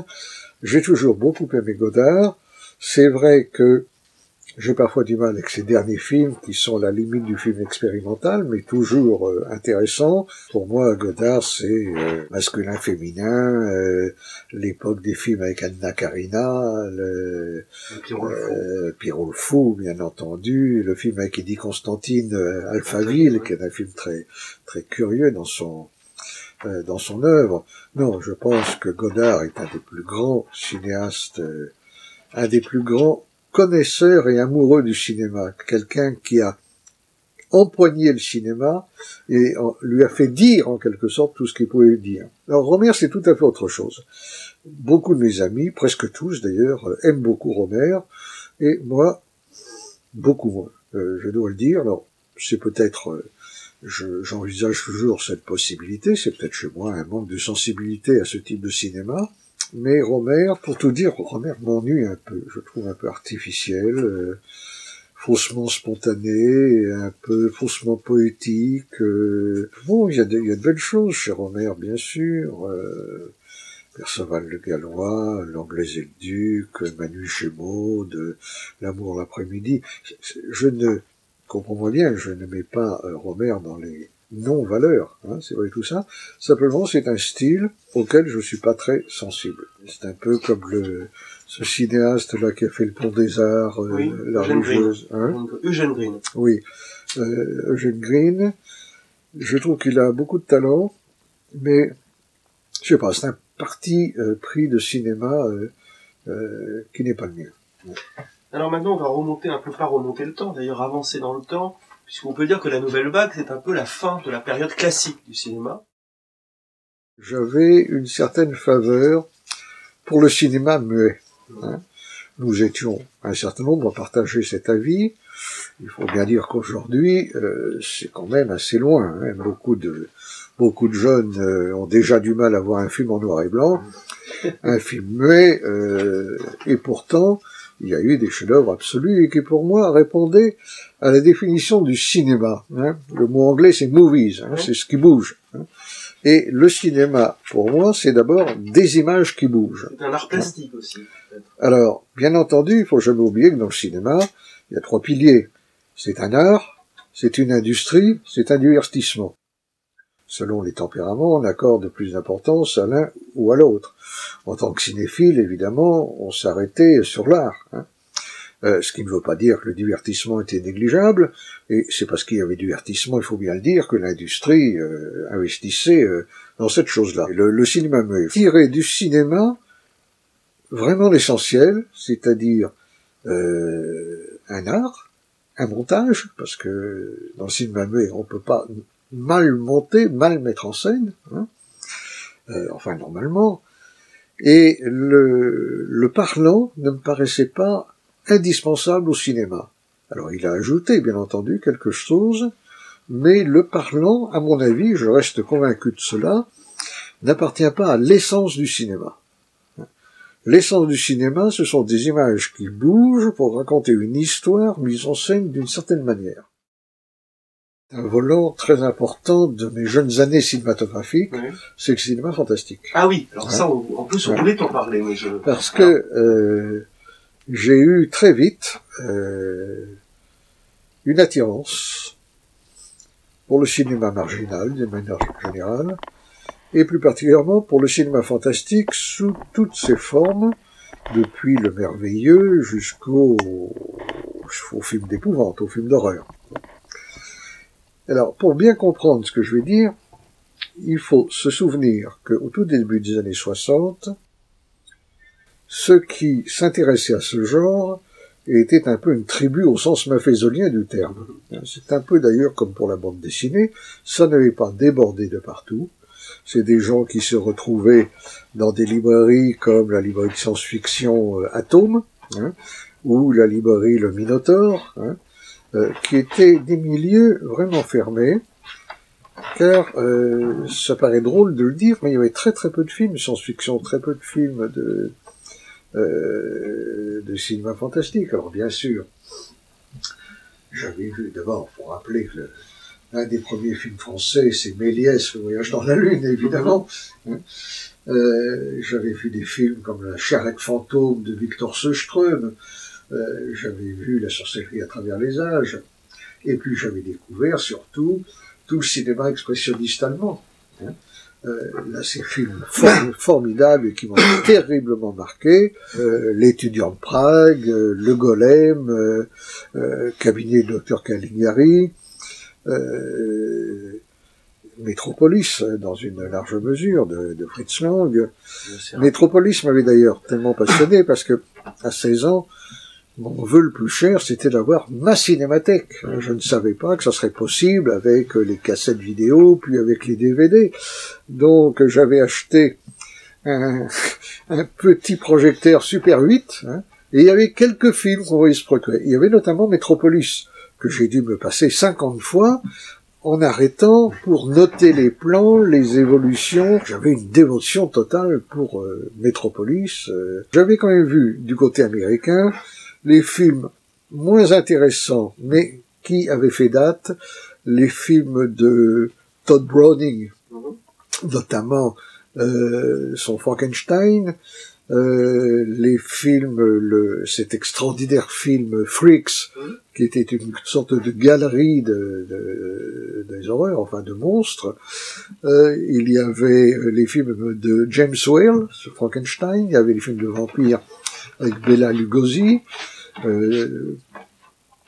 J'ai toujours beaucoup aimé Godard. C'est vrai que j'ai parfois du mal avec ces derniers films qui sont la limite du film expérimental, mais toujours intéressants. Pour moi, Godard, c'est masculin-féminin, l'époque des films avec Anna Karina, Pierrot le Fou, bien entendu, le film avec Eddie Constantine, Alphaville, qui est un film très très curieux dans son œuvre. Non, je pense que Godard est un des plus grands cinéastes, un des plus grands connaisseur et amoureux du cinéma, quelqu'un qui a empoigné le cinéma et lui a fait dire en quelque sorte tout ce qu'il pouvait dire. Alors Rohmer, c'est tout à fait autre chose. Beaucoup de mes amis, presque tous d'ailleurs, aiment beaucoup Rohmer, et moi, beaucoup moins. Je dois le dire. Alors, c'est peut-être, j'envisage toujours cette possibilité, c'est peut-être chez moi un manque de sensibilité à ce type de cinéma. Mais Rohmer, pour tout dire, Rohmer m'ennuie un peu. Je trouve un peu artificiel, faussement spontané, un peu faussement poétique. Bon, il y a de belles choses chez Rohmer, bien sûr. Perceval le Gallois, L'Anglaise et le Duc, Manu chez Maud, L'amour l'après-midi. Comprends-moi bien, je ne mets pas Rohmer dans les non-valeurs, c'est vrai tout ça. Simplement, c'est un style auquel je suis pas très sensible. C'est un peu comme ce cinéaste-là qui a fait le Pont des Arts, La Rougeuse. Eugène Green. Oui. Eugène Green. Je trouve qu'il a beaucoup de talent, mais, je sais pas, c'est un parti pris de cinéma qui n'est pas le mien. Alors maintenant, on va remonter un peu, pas remonter le temps, d'ailleurs avancer dans le temps, puisqu'on peut dire que la nouvelle vague, c'est un peu la fin de la période classique du cinéma. J'avais une certaine faveur pour le cinéma muet. Nous étions un certain nombre à partager cet avis. Il faut bien dire qu'aujourd'hui, c'est quand même assez loin. Hein. Beaucoup de jeunes ont déjà du mal à voir un film en noir et blanc, un film muet, et pourtant, il y a eu des chefs-d'œuvre absolus et qui, pour moi, répondaient à la définition du cinéma. Hein. Le mot anglais, c'est movies, hein, c'est ce qui bouge. Hein. Et le cinéma, pour moi, c'est d'abord des images qui bougent. C'est un art plastique aussi, peut-être. Alors, bien entendu, il faut jamais oublier que dans le cinéma, il y a 3 piliers. C'est un art, c'est une industrie, c'est un divertissement. Selon les tempéraments, on accorde plus d'importance à l'un ou à l'autre. En tant que cinéphile, évidemment, on s'arrêtait sur l'art. Hein. Ce qui ne veut pas dire que le divertissement était négligeable, et c'est parce qu'il y avait divertissement, il faut bien le dire, que l'industrie investissait dans cette chose-là. Le cinéma muet tirait du cinéma vraiment l'essentiel, c'est-à-dire un art, un montage, parce que dans le cinéma muet, on peut pas mal monter, mal mettre en scène, hein, enfin normalement, et le parlant ne me paraissait pas indispensable au cinéma. Alors il a ajouté, bien entendu, quelque chose, mais le parlant, à mon avis, je reste convaincu de cela, n'appartient pas à l'essence du cinéma. L'essence du cinéma, ce sont des images qui bougent pour raconter une histoire mise en scène d'une certaine manière. Un volant très important de mes jeunes années cinématographiques, oui, c'est le cinéma fantastique. Ah oui, alors ça, en plus, on voulait t'en parler. Mais parce que j'ai eu très vite une attirance pour le cinéma marginal, d'une manière générale, et plus particulièrement pour le cinéma fantastique sous toutes ses formes, depuis le merveilleux jusqu'au film d'épouvante, au film d'horreur. Alors, pour bien comprendre ce que je vais dire, il faut se souvenir qu'au tout début des années 60, ceux qui s'intéressaient à ce genre étaient un peu une tribu au sens mafésolien du terme. C'est un peu d'ailleurs comme pour la bande dessinée, ça n'avait pas débordé de partout. C'est des gens qui se retrouvaient dans des librairies comme la librairie de science-fiction Atome, hein, ou la librairie Le Minotaure, hein, qui étaient des milieux vraiment fermés, car ça paraît drôle de le dire, mais il y avait très très peu de films de science-fiction, très peu de films de cinéma fantastique. Alors bien sûr, j'avais vu d'abord, pour rappeler que l'un des premiers films français, c'est Méliès, Le Voyage dans la Lune, évidemment. Hein. J'avais vu des films comme La Charrette fantôme de Victor Seuström, j'avais vu La sorcellerie à travers les âges, et puis j'avais découvert surtout tout le cinéma expressionniste allemand. Hein. Là, ces films formidables et qui m'ont terriblement marqué, L'étudiant de Prague, Le Golem, Cabinet du Dr Caligari, Métropolis, dans une large mesure, de Fritz Lang. Métropolis m'avait d'ailleurs tellement passionné parce que, à 16 ans, mon vœu le plus cher, c'était d'avoir ma cinémathèque. Je ne savais pas que ça serait possible avec les cassettes vidéo, puis avec les DVD. Donc, j'avais acheté un petit projecteur Super 8, hein, et il y avait quelques films qu'on voyait se procurer. Il y avait notamment Métropolis, que j'ai dû me passer 50 fois, en arrêtant pour noter les plans, les évolutions. J'avais une dévotion totale pour Métropolis. J'avais quand même vu, du côté américain, les films moins intéressants, mais qui avaient fait date, les films de Todd Browning, notamment son Frankenstein, les films, cet extraordinaire film Freaks, qui était une sorte de galerie des horreurs, enfin de monstres. Il y avait les films de James Whale, Frankenstein, il y avait les films de vampires avec Bela Lugosi. Il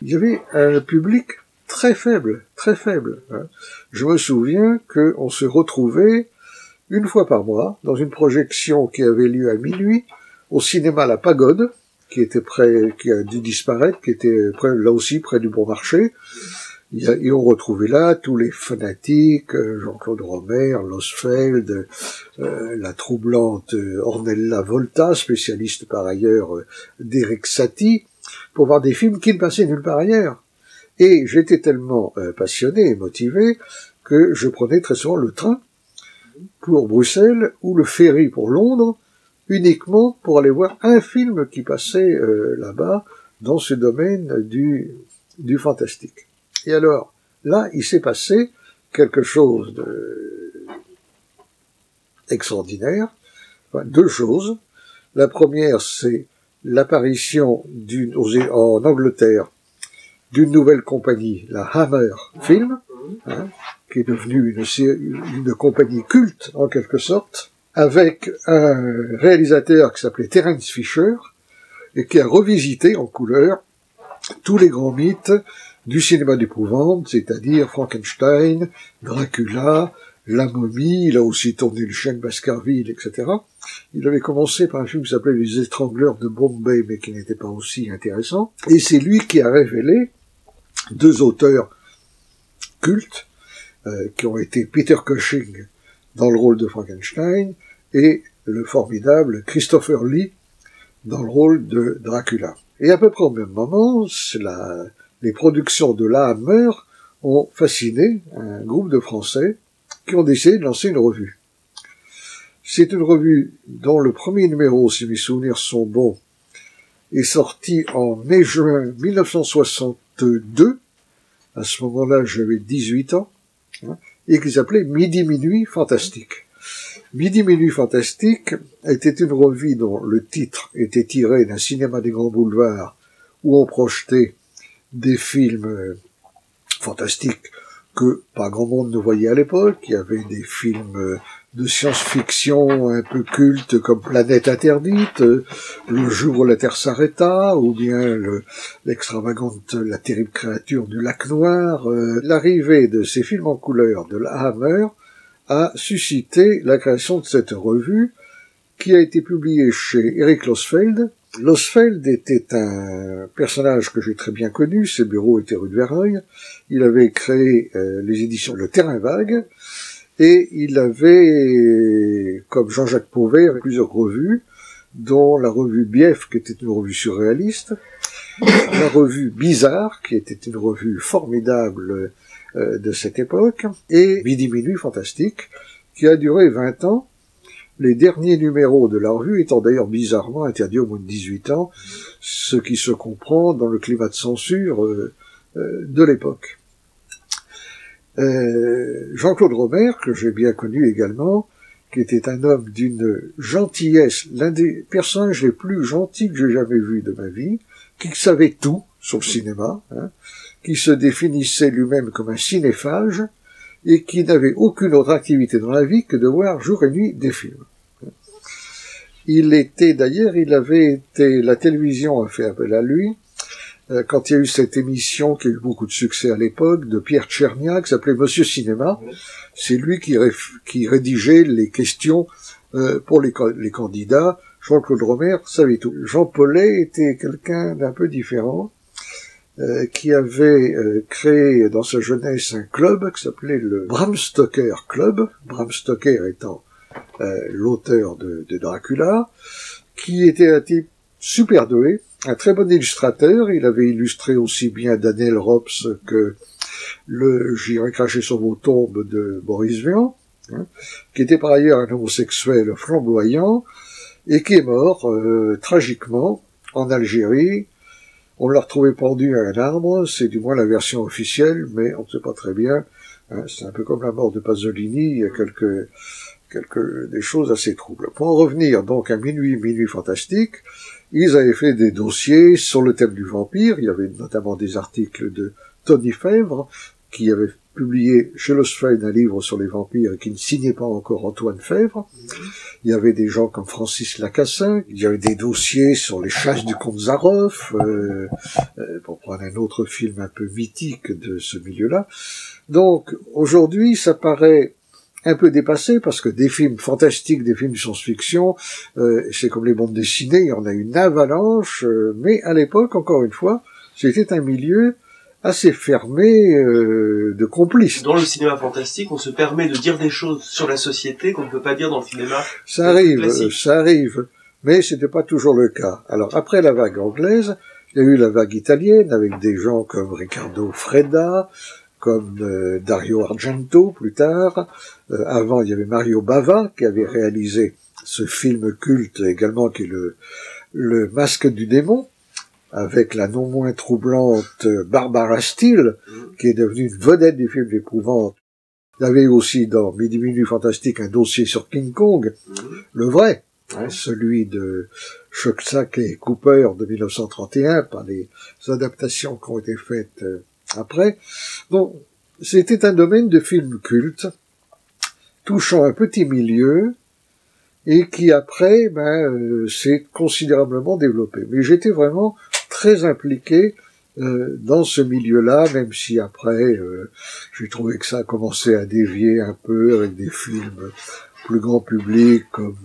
y avait un public très faible, très faible. Hein. Je me souviens qu'on se retrouvait une fois par mois dans une projection qui avait lieu à minuit au cinéma La Pagode, qui a dû disparaître, qui était là aussi près du Bon Marché. Et on retrouvait là tous les fanatiques, Jean-Claude Romer, Losfeld, la troublante Ornella Volta, spécialiste par ailleurs d'Eric Satie, pour voir des films qui ne passaient nulle part ailleurs. Et j'étais tellement passionné et motivé que je prenais très souvent le train pour Bruxelles ou le ferry pour Londres, uniquement pour aller voir un film qui passait là-bas dans ce domaine du fantastique. Et alors, là, il s'est passé quelque chose d'extraordinaire. Enfin, deux choses. La première, c'est l'apparition en Angleterre d'une nouvelle compagnie, la Hammer Film, qui est devenue une compagnie culte, en quelque sorte, avec un réalisateur qui s'appelait Terence Fisher, et qui a revisité en couleur tous les grands mythes du cinéma d'épouvante, c'est-à-dire Frankenstein, Dracula, La Momie, il a aussi tourné Le Chien de Baskerville, etc. Il avait commencé par un film qui s'appelait Les Étrangleurs de Bombay, mais qui n'était pas aussi intéressant. Et c'est lui qui a révélé deux auteurs cultes, qui ont été Peter Cushing dans le rôle de Frankenstein, et le formidable Christopher Lee dans le rôle de Dracula. Et à peu près au même moment, les productions de la Hammer ont fasciné un groupe de Français qui ont décidé de lancer une revue. C'est une revue dont le premier numéro, si mes souvenirs sont bons, est sorti en mai-juin 1962. À ce moment-là, j'avais 18 ans, et qui s'appelait Midi Minuit Fantastique. Midi Minuit Fantastique était une revue dont le titre était tiré d'un cinéma des grands boulevards où on projetait des films fantastiques que pas grand monde ne voyait à l'époque. Il y avait des films de science-fiction un peu cultes comme Planète Interdite, Le jour où la Terre s'arrêta, ou bien l'extravagante La terrible créature du lac Noir. L'arrivée de ces films en couleur de la Hammer a suscité la création de cette revue qui a été publiée chez Eric Losfeld. Losfeld était un personnage que j'ai très bien connu, ses bureaux étaient rue de Verneuil. Il avait créé les éditions Le Terrain Vague, et il avait, comme Jean-Jacques Pauvert, plusieurs revues, dont la revue Bief, qui était une revue surréaliste, la revue Bizarre, qui était une revue formidable de cette époque, et Midi Minuit Fantastique, qui a duré 20 ans, les derniers numéros de la revue étant d'ailleurs bizarrement interdits aux moins de 18 ans, ce qui se comprend dans le climat de censure de l'époque. Jean-Claude Romer, que j'ai bien connu également, qui était un homme d'une gentillesse, l'un des personnages les plus gentils que j'ai jamais vus de ma vie, qui savait tout sur le cinéma, qui se définissait lui-même comme un cinéphage, et qui n'avait aucune autre activité dans la vie que de voir jour et nuit des films. La télévision a fait appel à lui, quand il y a eu cette émission qui a eu beaucoup de succès à l'époque, de Pierre Tchernia, qui s'appelait Monsieur Cinéma. C'est lui qui rédigeait les questions pour les candidats. Jean-Claude Romer savait tout. Jean Paulet était quelqu'un d'un peu différent, qui avait créé dans sa jeunesse un club qui s'appelait le Bram Stoker Club, Bram Stoker étant l'auteur de Dracula, qui était un type super doué, un très bon illustrateur. Il avait illustré aussi bien Daniel Rops que J'irai cracher sur vos tombes de Boris Vian, qui était par ailleurs un homosexuel flamboyant, et qui est mort tragiquement en Algérie. On l'a retrouvé pendu à un arbre, c'est du moins la version officielle, mais on ne sait pas très bien. C'est un peu comme la mort de Pasolini, il y a des choses assez troubles. Pour en revenir donc à Minuit Fantastique, ils avaient fait des dossiers sur le thème du vampire. Il y avait notamment des articles de Tony Fèvre, qui avait publié chez Losfeld un livre sur les vampires et qui ne signait pas encore Antoine Fèvre. Il y avait des gens comme Francis Lacassin, il y avait des dossiers sur les chasses du comte Zaroff, pour prendre un autre film un peu mythique de ce milieu-là. Donc, aujourd'hui, ça paraît un peu dépassé, parce que des films fantastiques, des films de science-fiction, c'est comme les bandes dessinées, il y en a une avalanche, mais à l'époque, encore une fois, c'était un milieu assez fermé de complices. Dans le cinéma fantastique, on se permet de dire des choses sur la société qu'on ne peut pas dire dans le cinéma classique. Ça arrive, mais c'était pas toujours le cas. Alors après la vague anglaise, il y a eu la vague italienne avec des gens comme Riccardo Freda, comme Dario Argento plus tard. Avant, il y avait Mario Bava qui avait réalisé ce film culte également qui est le Masque du démon, avec la non moins troublante Barbara Steele, qui est devenue une vedette du film d'épouvante. Il y avait aussi dans Midi Minuit Fantastique un dossier sur King Kong, le vrai, celui de Schocksack et Cooper de 1931, par les adaptations qui ont été faites après. Donc, c'était un domaine de films cultes, touchant un petit milieu, et qui après s'est considérablement développé. Mais j'étais vraiment très impliqué dans ce milieu-là, même si après j'ai trouvé que ça a commencé à dévier un peu avec des films plus grand public comme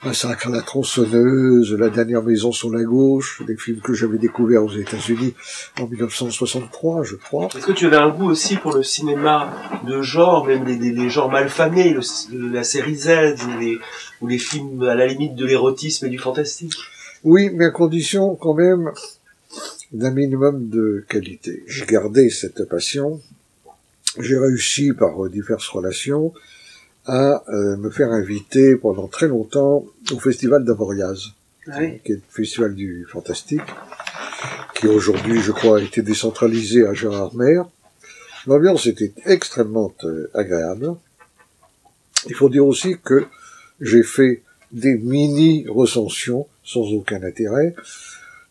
Massacre à la tronçonneuse, La dernière maison sur la gauche, des films que j'avais découverts aux États-Unis en 1963, je crois. Est-ce que tu avais un goût aussi pour le cinéma de genre, même les genres malfamés, la série Z, ou les films à la limite de l'érotisme et du fantastique? Oui, mais à condition quand même d'un minimum de qualité. J'ai gardé cette passion. J'ai réussi par diverses relations à me faire inviter pendant très longtemps au festival d'Avoriaz, qui est le festival du fantastique, qui aujourd'hui, je crois, a été décentralisé à Gérardmer. L'ambiance était extrêmement agréable. Il faut dire aussi que j'ai fait des mini-recensions sans aucun intérêt.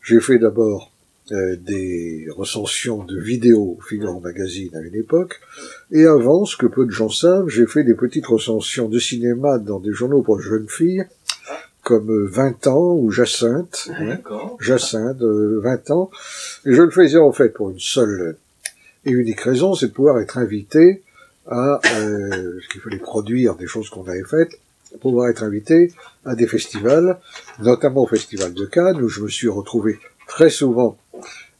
J'ai fait d'abord des recensions de vidéos Figaro Magazine à une époque, et avant, ce que peu de gens savent, j'ai fait des petites recensions de cinéma dans des journaux pour jeunes filles, comme 20 ans ou Jacinthe, Jacinthe, 20 ans, et je le faisais en fait pour une seule et unique raison, c'est de pouvoir être invité à, ce qu'il fallait produire des choses qu'on avait faites, pouvoir être invité à des festivals, notamment au Festival de Cannes, où je me suis retrouvé très souvent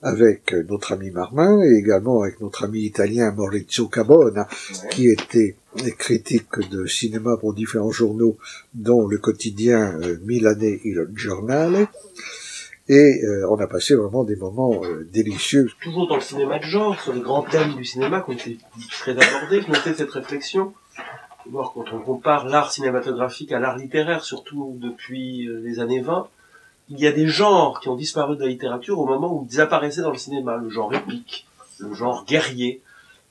avec notre ami Marmin et également avec notre ami italien Maurizio Cabona, qui était critique de cinéma pour différents journaux, dont le quotidien milanais Il Giornale. Et on a passé vraiment des moments délicieux. Toujours dans le cinéma de genre, sur les grands thèmes du cinéma qu'on était très abordés, je notais cette réflexion. Voir quand on compare l'art cinématographique à l'art littéraire, surtout depuis les années 20, il y a des genres qui ont disparu de la littérature au moment où ils apparaissaient dans le cinéma. Le genre épique, le genre guerrier,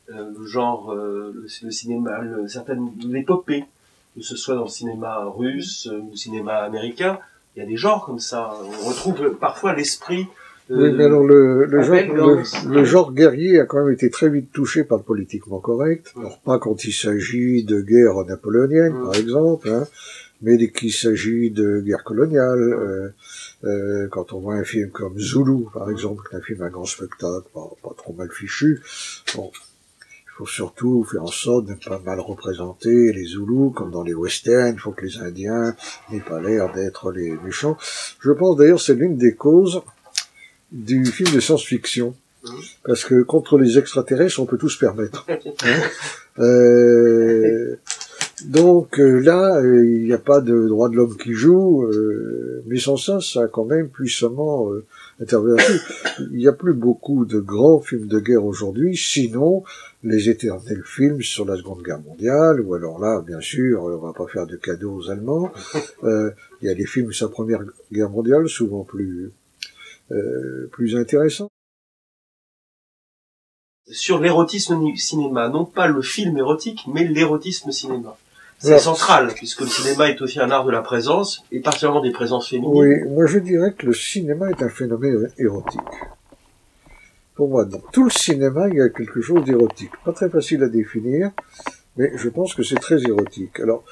le genre, le cinéma, certaines l'épopée, que ce soit dans le cinéma russe ou le cinéma américain. Il y a des genres comme ça. On retrouve parfois l'esprit. Oui, mais alors le genre guerrier a quand même été très vite touché par le politiquement correct. Alors pas quand il s'agit de guerre napoléonienne, par exemple, hein, mais dès qu'il s'agit de guerre coloniale, quand on voit un film comme Zulu, par exemple, un film à grand spectacle, pas trop mal fichu, bon, il faut surtout faire en sorte de ne pas mal représenter les Zoulous, comme dans les westerns, il faut que les Indiens n'aient pas l'air d'être les méchants. Je pense d'ailleurs c'est l'une des causes du film de science-fiction, parce que contre les extraterrestres, on peut tout se permettre. Hein. Donc là, il n'y a pas de droit de l'homme qui joue, mais sans ça, ça a quand même puissamment intervenu. Il n'y a plus beaucoup de grands films de guerre aujourd'hui, sinon les éternels films sur la Seconde Guerre mondiale, ou alors là, bien sûr, on va pas faire de cadeaux aux Allemands. Il y a des films sur la Première Guerre mondiale, souvent plus intéressants. Sur l'érotisme cinéma, non pas le film érotique, mais l'érotisme cinéma. C'est central, puisque le cinéma est aussi un art de la présence, et particulièrement des présences féminines. Oui, moi je dirais que le cinéma est un phénomène érotique. Pour moi, dans tout le cinéma, il y a quelque chose d'érotique. Pas très facile à définir, mais je pense que c'est très érotique. Alors,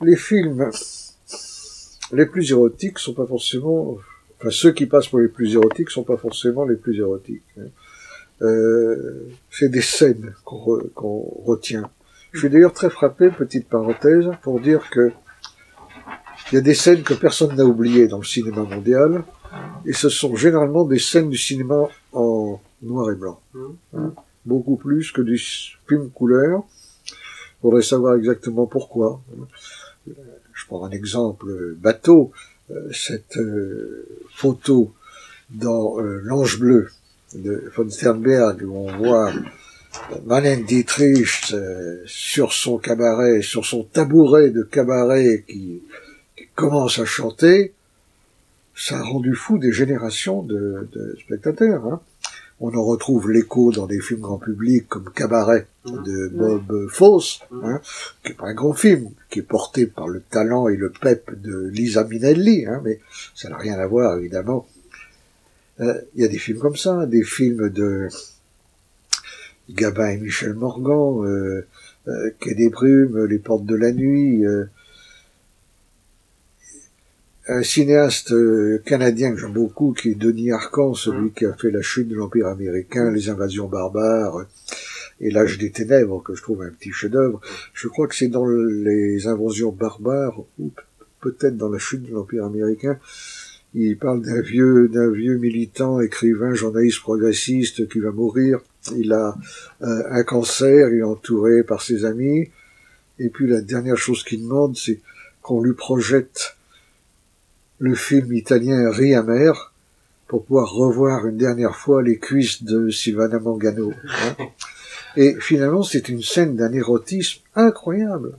les films les plus érotiques sont pas forcément... Enfin, ceux qui passent pour les plus érotiques sont pas forcément les plus érotiques. C'est des scènes qu'on retient. Je suis d'ailleurs très frappé, petite parenthèse, pour dire que il y a des scènes que personne n'a oubliées dans le cinéma mondial, et ce sont généralement des scènes du cinéma en noir et blanc. Hein, beaucoup plus que du film couleur. Faudrait savoir exactement pourquoi. Je prends un exemple bateau. Cette photo dans L'Ange bleu de von Sternberg, où on voit Marlène Dietrich sur son cabaret, sur son tabouret de cabaret qui commence à chanter, ça a rendu fou des générations de spectateurs. Hein. On en retrouve l'écho dans des films grand public comme Cabaret de Bob Fosse, hein, qui est pas un grand film, qui est porté par le talent et le pep de Liza Minnelli, hein, mais ça n'a rien à voir évidemment. Il y a des films comme ça, des films de Gabin et Michel Morgan, Quai des Brumes, Les Portes de la Nuit, un cinéaste canadien que j'aime beaucoup, qui est Denis Arcand, celui qui a fait La Chute de l'Empire américain, Les Invasions barbares et L'Âge des Ténèbres, que je trouve un petit chef-d'œuvre. Je crois que c'est dans Les Invasions barbares, ou peut-être dans La Chute de l'Empire américain. Il parle d'un vieux militant, écrivain, journaliste progressiste qui va mourir. Il a un cancer, il est entouré par ses amis. Et puis la dernière chose qu'il demande, c'est qu'on lui projette le film italien Riz amer pour pouvoir revoir une dernière fois les cuisses de Silvana Mangano. Hein. Et finalement, c'est une scène d'un érotisme incroyable.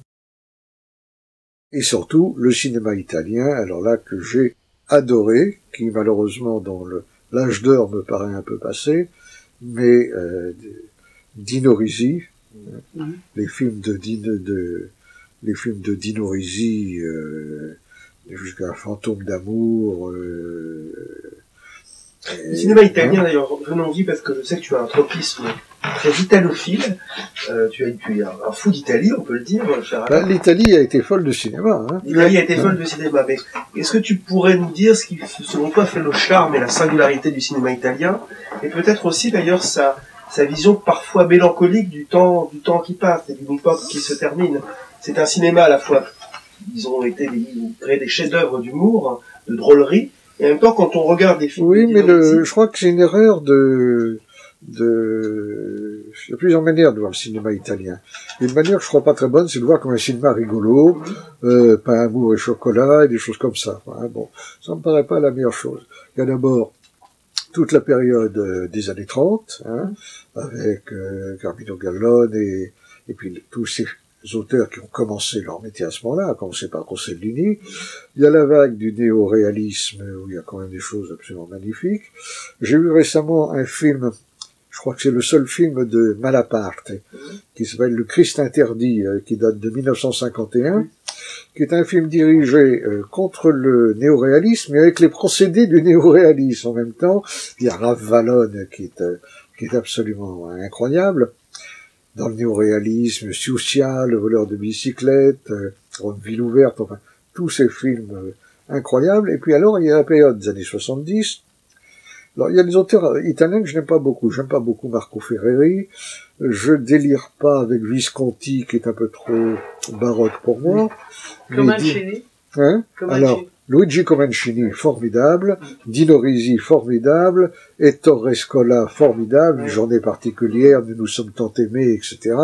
Et surtout, le cinéma italien, alors là, que j'ai adoré, qui malheureusement dans l'âge d'or me paraît un peu passé, mais Dino Risi, les films de Dino Risi, jusqu'à Fantôme d'amour. Le cinéma italien, d'ailleurs, venons-y, parce que je sais que tu as un tropisme très italophile. Tu es un fou d'Italie, on peut le dire. L'Italie a été folle de cinéma. Hein. L'Italie a été folle de cinéma. Mais est-ce que tu pourrais nous dire ce qui, selon toi, fait le charme et la singularité du cinéma italien, et peut-être aussi, d'ailleurs, sa vision parfois mélancolique du temps qui passe et d'une époque qui se termine. C'est un cinéma à la fois, ils ont créé des chefs-d'œuvre d'humour, de drôlerie, et en même temps, quand on regarde des films... Oui, mais je crois que c'est une erreur il y a plusieurs manières de voir le cinéma italien. Une manière que je crois pas très bonne, c'est de voir comme un cinéma rigolo, pain, amour et chocolat, et des choses comme ça. Hein, bon, ça me paraît pas la meilleure chose. Il y a d'abord toute la période des années 30, hein, avec Carmine Gallone et puis tous ces auteurs qui ont commencé leur métier à ce moment-là, à commencer par Rossellini. Il y a la vague du néo-réalisme, où il y a quand même des choses absolument magnifiques. J'ai vu récemment un film, je crois que c'est le seul film de Malaparte, qui s'appelle Le Christ interdit, qui date de 1951, qui est un film dirigé contre le néo-réalisme, mais avec les procédés du néo-réalisme en même temps. Il y a Raph Vallone, qui est absolument incroyable. Dans le néo-réalisme, Social, Le voleur de bicyclette, Rome ville ouverte, enfin, tous ces films incroyables. Et puis alors, il y a la période des années 70. Alors, il y a des auteurs italiens que je n'aime pas beaucoup. J'aime pas beaucoup Marco Ferreri. Je délire pas avec Visconti, qui est un peu trop baroque pour moi. Comencini. Hein? Alors, Luigi Comencini, formidable. Dino Risi, formidable. Ettore Scola, formidable. Une journée particulière, nous nous sommes tant aimés, etc.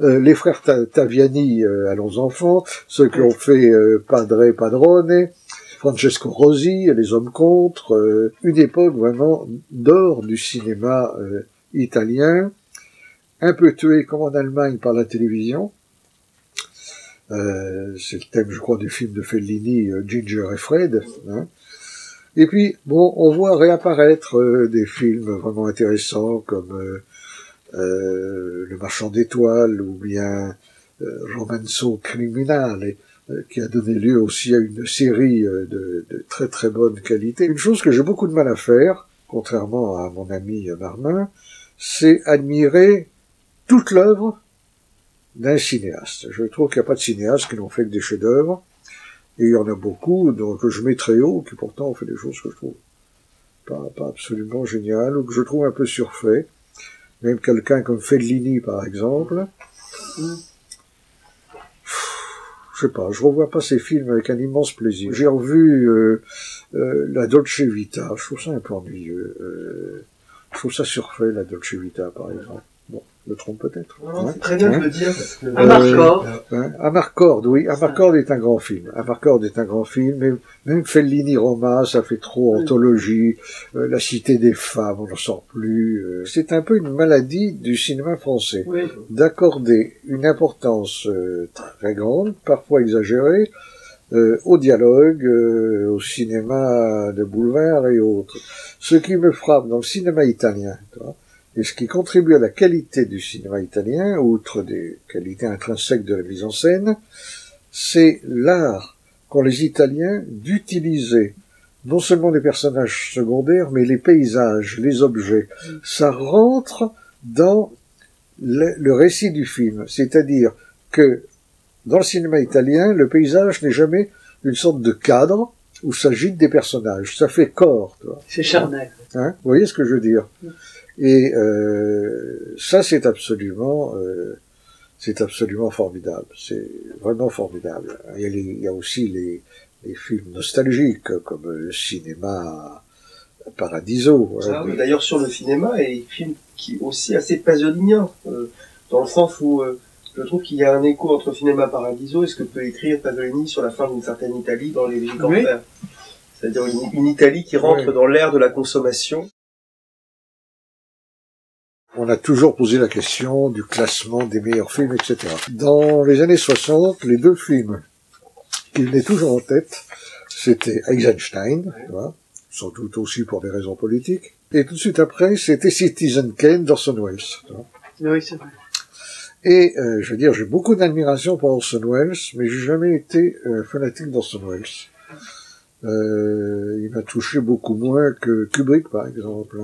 Les frères Taviani, Allons enfants. Ceux qui ont fait Padre Padrone. Francesco Rosi, Les hommes contre. Une époque vraiment d'or du cinéma italien. Un peu tué, comme en Allemagne, par la télévision. C'est le thème, je crois, du film de Fellini, Ginger et Fred. Hein. Et puis, bon, on voit réapparaître des films vraiment intéressants comme Le Marchand d'étoiles ou bien Romanzo Criminale, qui a donné lieu aussi à une série de très très bonne qualité. Une chose que j'ai beaucoup de mal à faire, contrairement à mon ami Marmin, c'est admirer toute l'œuvre d'un cinéaste. Je trouve qu'il n'y a pas de cinéastes qui n'ont fait que des chefs-d'œuvre, et il y en a beaucoup que je mets très haut, qui pourtant ont fait des choses que je trouve pas absolument géniales, ou que je trouve un peu surfait. Même quelqu'un comme Fellini, par exemple. Je sais pas, je revois pas ces films avec un immense plaisir. J'ai revu la Dolce Vita, je trouve ça un peu ennuyeux. Je trouve ça surfait, la Dolce Vita, par exemple. Bon, je me trompe peut-être. Non, c'est très bien de le dire. Parce que Amarcord. Amarcord, oui. Amarcord est un grand film. Amarcord est un grand film. Même Fellini Roma, ça fait trop anthologie. La Cité des femmes, on n'en sort plus. C'est un peu une maladie du cinéma français. Oui. D'accorder une importance très grande, parfois exagérée, au dialogue, au cinéma de boulevard et autres. Ce qui me frappe dans le cinéma italien, et ce qui contribue à la qualité du cinéma italien, outre des qualités intrinsèques de la mise en scène, c'est l'art qu'ont les Italiens d'utiliser non seulement les personnages secondaires, mais les paysages, les objets. Ça rentre dans le récit du film, c'est-à-dire que dans le cinéma italien, le paysage n'est jamais une sorte de cadre où s'agitent des personnages. Ça fait corps. C'est charnel. Hein, vous voyez ce que je veux dire? Et ça, c'est absolument formidable. C'est vraiment formidable. Il y a aussi les films nostalgiques, comme le cinéma Paradiso. Ah, oui. D'ailleurs, sur le cinéma, il y a des films qui aussi assez pasoliniens, dans le sens où je trouve qu'il y a un écho entre cinéma Paradiso et ce que peut écrire Pasolini sur la fin d'une certaine Italie dans les Gigantères. Oui. C'est-à-dire une Italie qui rentre dans l'ère de la consommation. On a toujours posé la question du classement des meilleurs films, etc. Dans les années 60, les deux films qui venaient toujours en tête, c'était Eisenstein, sans doute aussi pour des raisons politiques, et tout de suite après, c'était Citizen Kane d'Orson Welles. Oui, c'est vrai. Et je veux dire, j'ai beaucoup d'admiration pour Orson Welles, mais j'ai jamais été fanatique d'Orson Welles. Il m'a touché beaucoup moins que Kubrick, par exemple.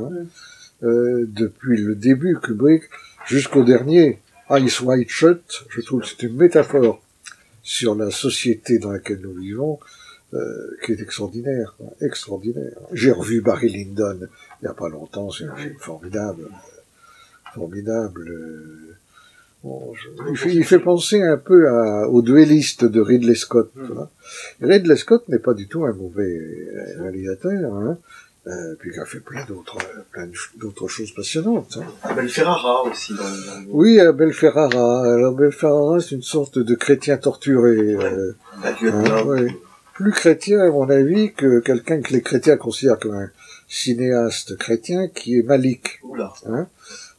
Depuis le début, Kubrick, jusqu'au dernier, Eyes Wide Shut, je trouve que c'est une métaphore sur la société dans laquelle nous vivons, qui est extraordinaire, extraordinaire. J'ai revu Barry Lyndon il n'y a pas longtemps, c'est un film formidable, Bon, il fait penser un peu au duelliste de Ridley Scott. Ridley Scott n'est pas du tout un mauvais réalisateur, hein, puis il a fait plein d'autres choses passionnantes. Hein. Abel Ferrara aussi. Oui, Abel Ferrara. Alors Abel Ferrara, c'est une sorte de chrétien torturé. Ouais. Plus chrétien, à mon avis, que quelqu'un que les chrétiens considèrent comme un cinéaste chrétien, qui est Malik. Hein.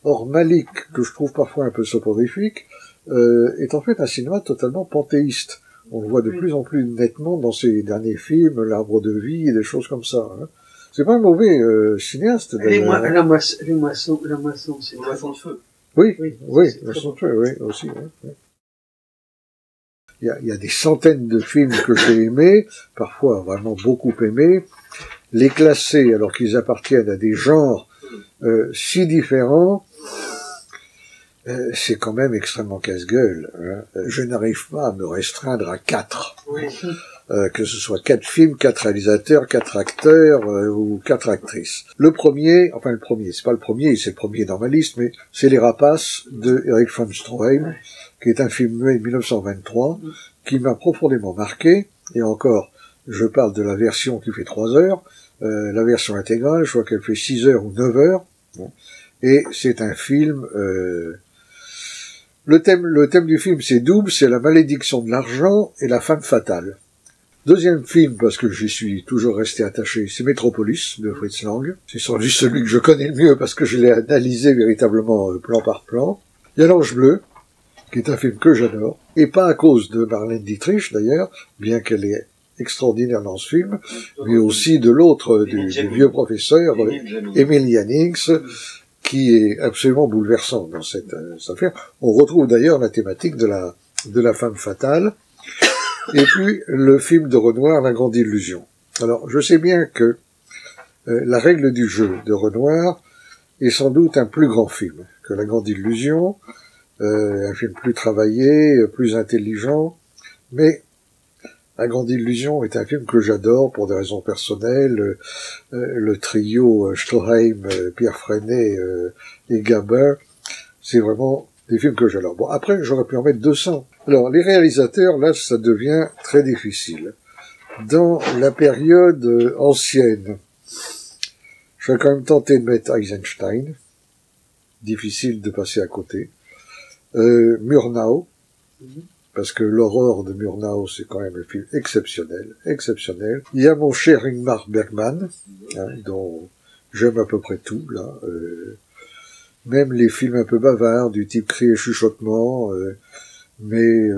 Or, Malik, que je trouve parfois un peu soporifique, est en fait un cinéma totalement panthéiste. On le voit de plus en plus nettement dans ses derniers films, L'Arbre de Vie, et des choses comme ça. Hein. C'est pas un mauvais cinéaste, d'ailleurs. La moisson, c'est... La moisson de feu. Oui, la moisson de feu, oui, aussi. Hein. Il y a des centaines de films que j'ai aimés, parfois vraiment beaucoup aimés. Les classer, alors qu'ils appartiennent à des genres si différents, c'est quand même extrêmement casse-gueule. Hein. Je n'arrive pas à me restreindre à 4. Oui. Que ce soit 4 films, 4 réalisateurs, 4 acteurs ou 4 actrices. Le premier, c'est pas le premier, c'est le premier dans ma liste, mais c'est Les Rapaces de Erich von Stroheim, qui est un film muet de 1923, qui m'a profondément marqué. Et encore, je parle de la version qui fait 3 heures, la version intégrale, je crois qu'elle fait 6 heures ou 9 heures. Et c'est un film... Le thème du film, c'est double, c'est la malédiction de l'argent et la femme fatale. Deuxième film, parce que j'y suis toujours resté attaché, c'est Metropolis, de Fritz Lang. C'est sans doute celui que je connais le mieux, parce que je l'ai analysé véritablement plan par plan. Il y a L'Ange Bleu, qui est un film que j'adore, et pas à cause de Marlène Dietrich, d'ailleurs, bien qu'elle est extraordinaire dans ce film, mais aussi de l'autre, du vieux professeur, Emile Jannings, qui est absolument bouleversant dans cette affaire. On retrouve d'ailleurs la thématique de la femme fatale. Et puis, le film de Renoir, La Grande Illusion. Alors, je sais bien que La Règle du jeu de Renoir est sans doute un plus grand film que La Grande Illusion, un film plus travaillé, plus intelligent, mais La Grande Illusion est un film que j'adore pour des raisons personnelles. Le trio Stroheim, Pierre Freinet et Gabin, c'est vraiment des films que j'adore. Bon, après, j'aurais pu en mettre 200. Alors, les réalisateurs, là, ça devient très difficile. Dans la période ancienne, Je vais quand même tenter de mettre Eisenstein. Difficile de passer à côté. Murnau. Parce que l'aurore de Murnau, c'est quand même un film exceptionnel, exceptionnel. Il y a mon cher Ingmar Bergman, dont j'aime à peu près tout, là. Même les films un peu bavards, du type Cris et chuchotements, mais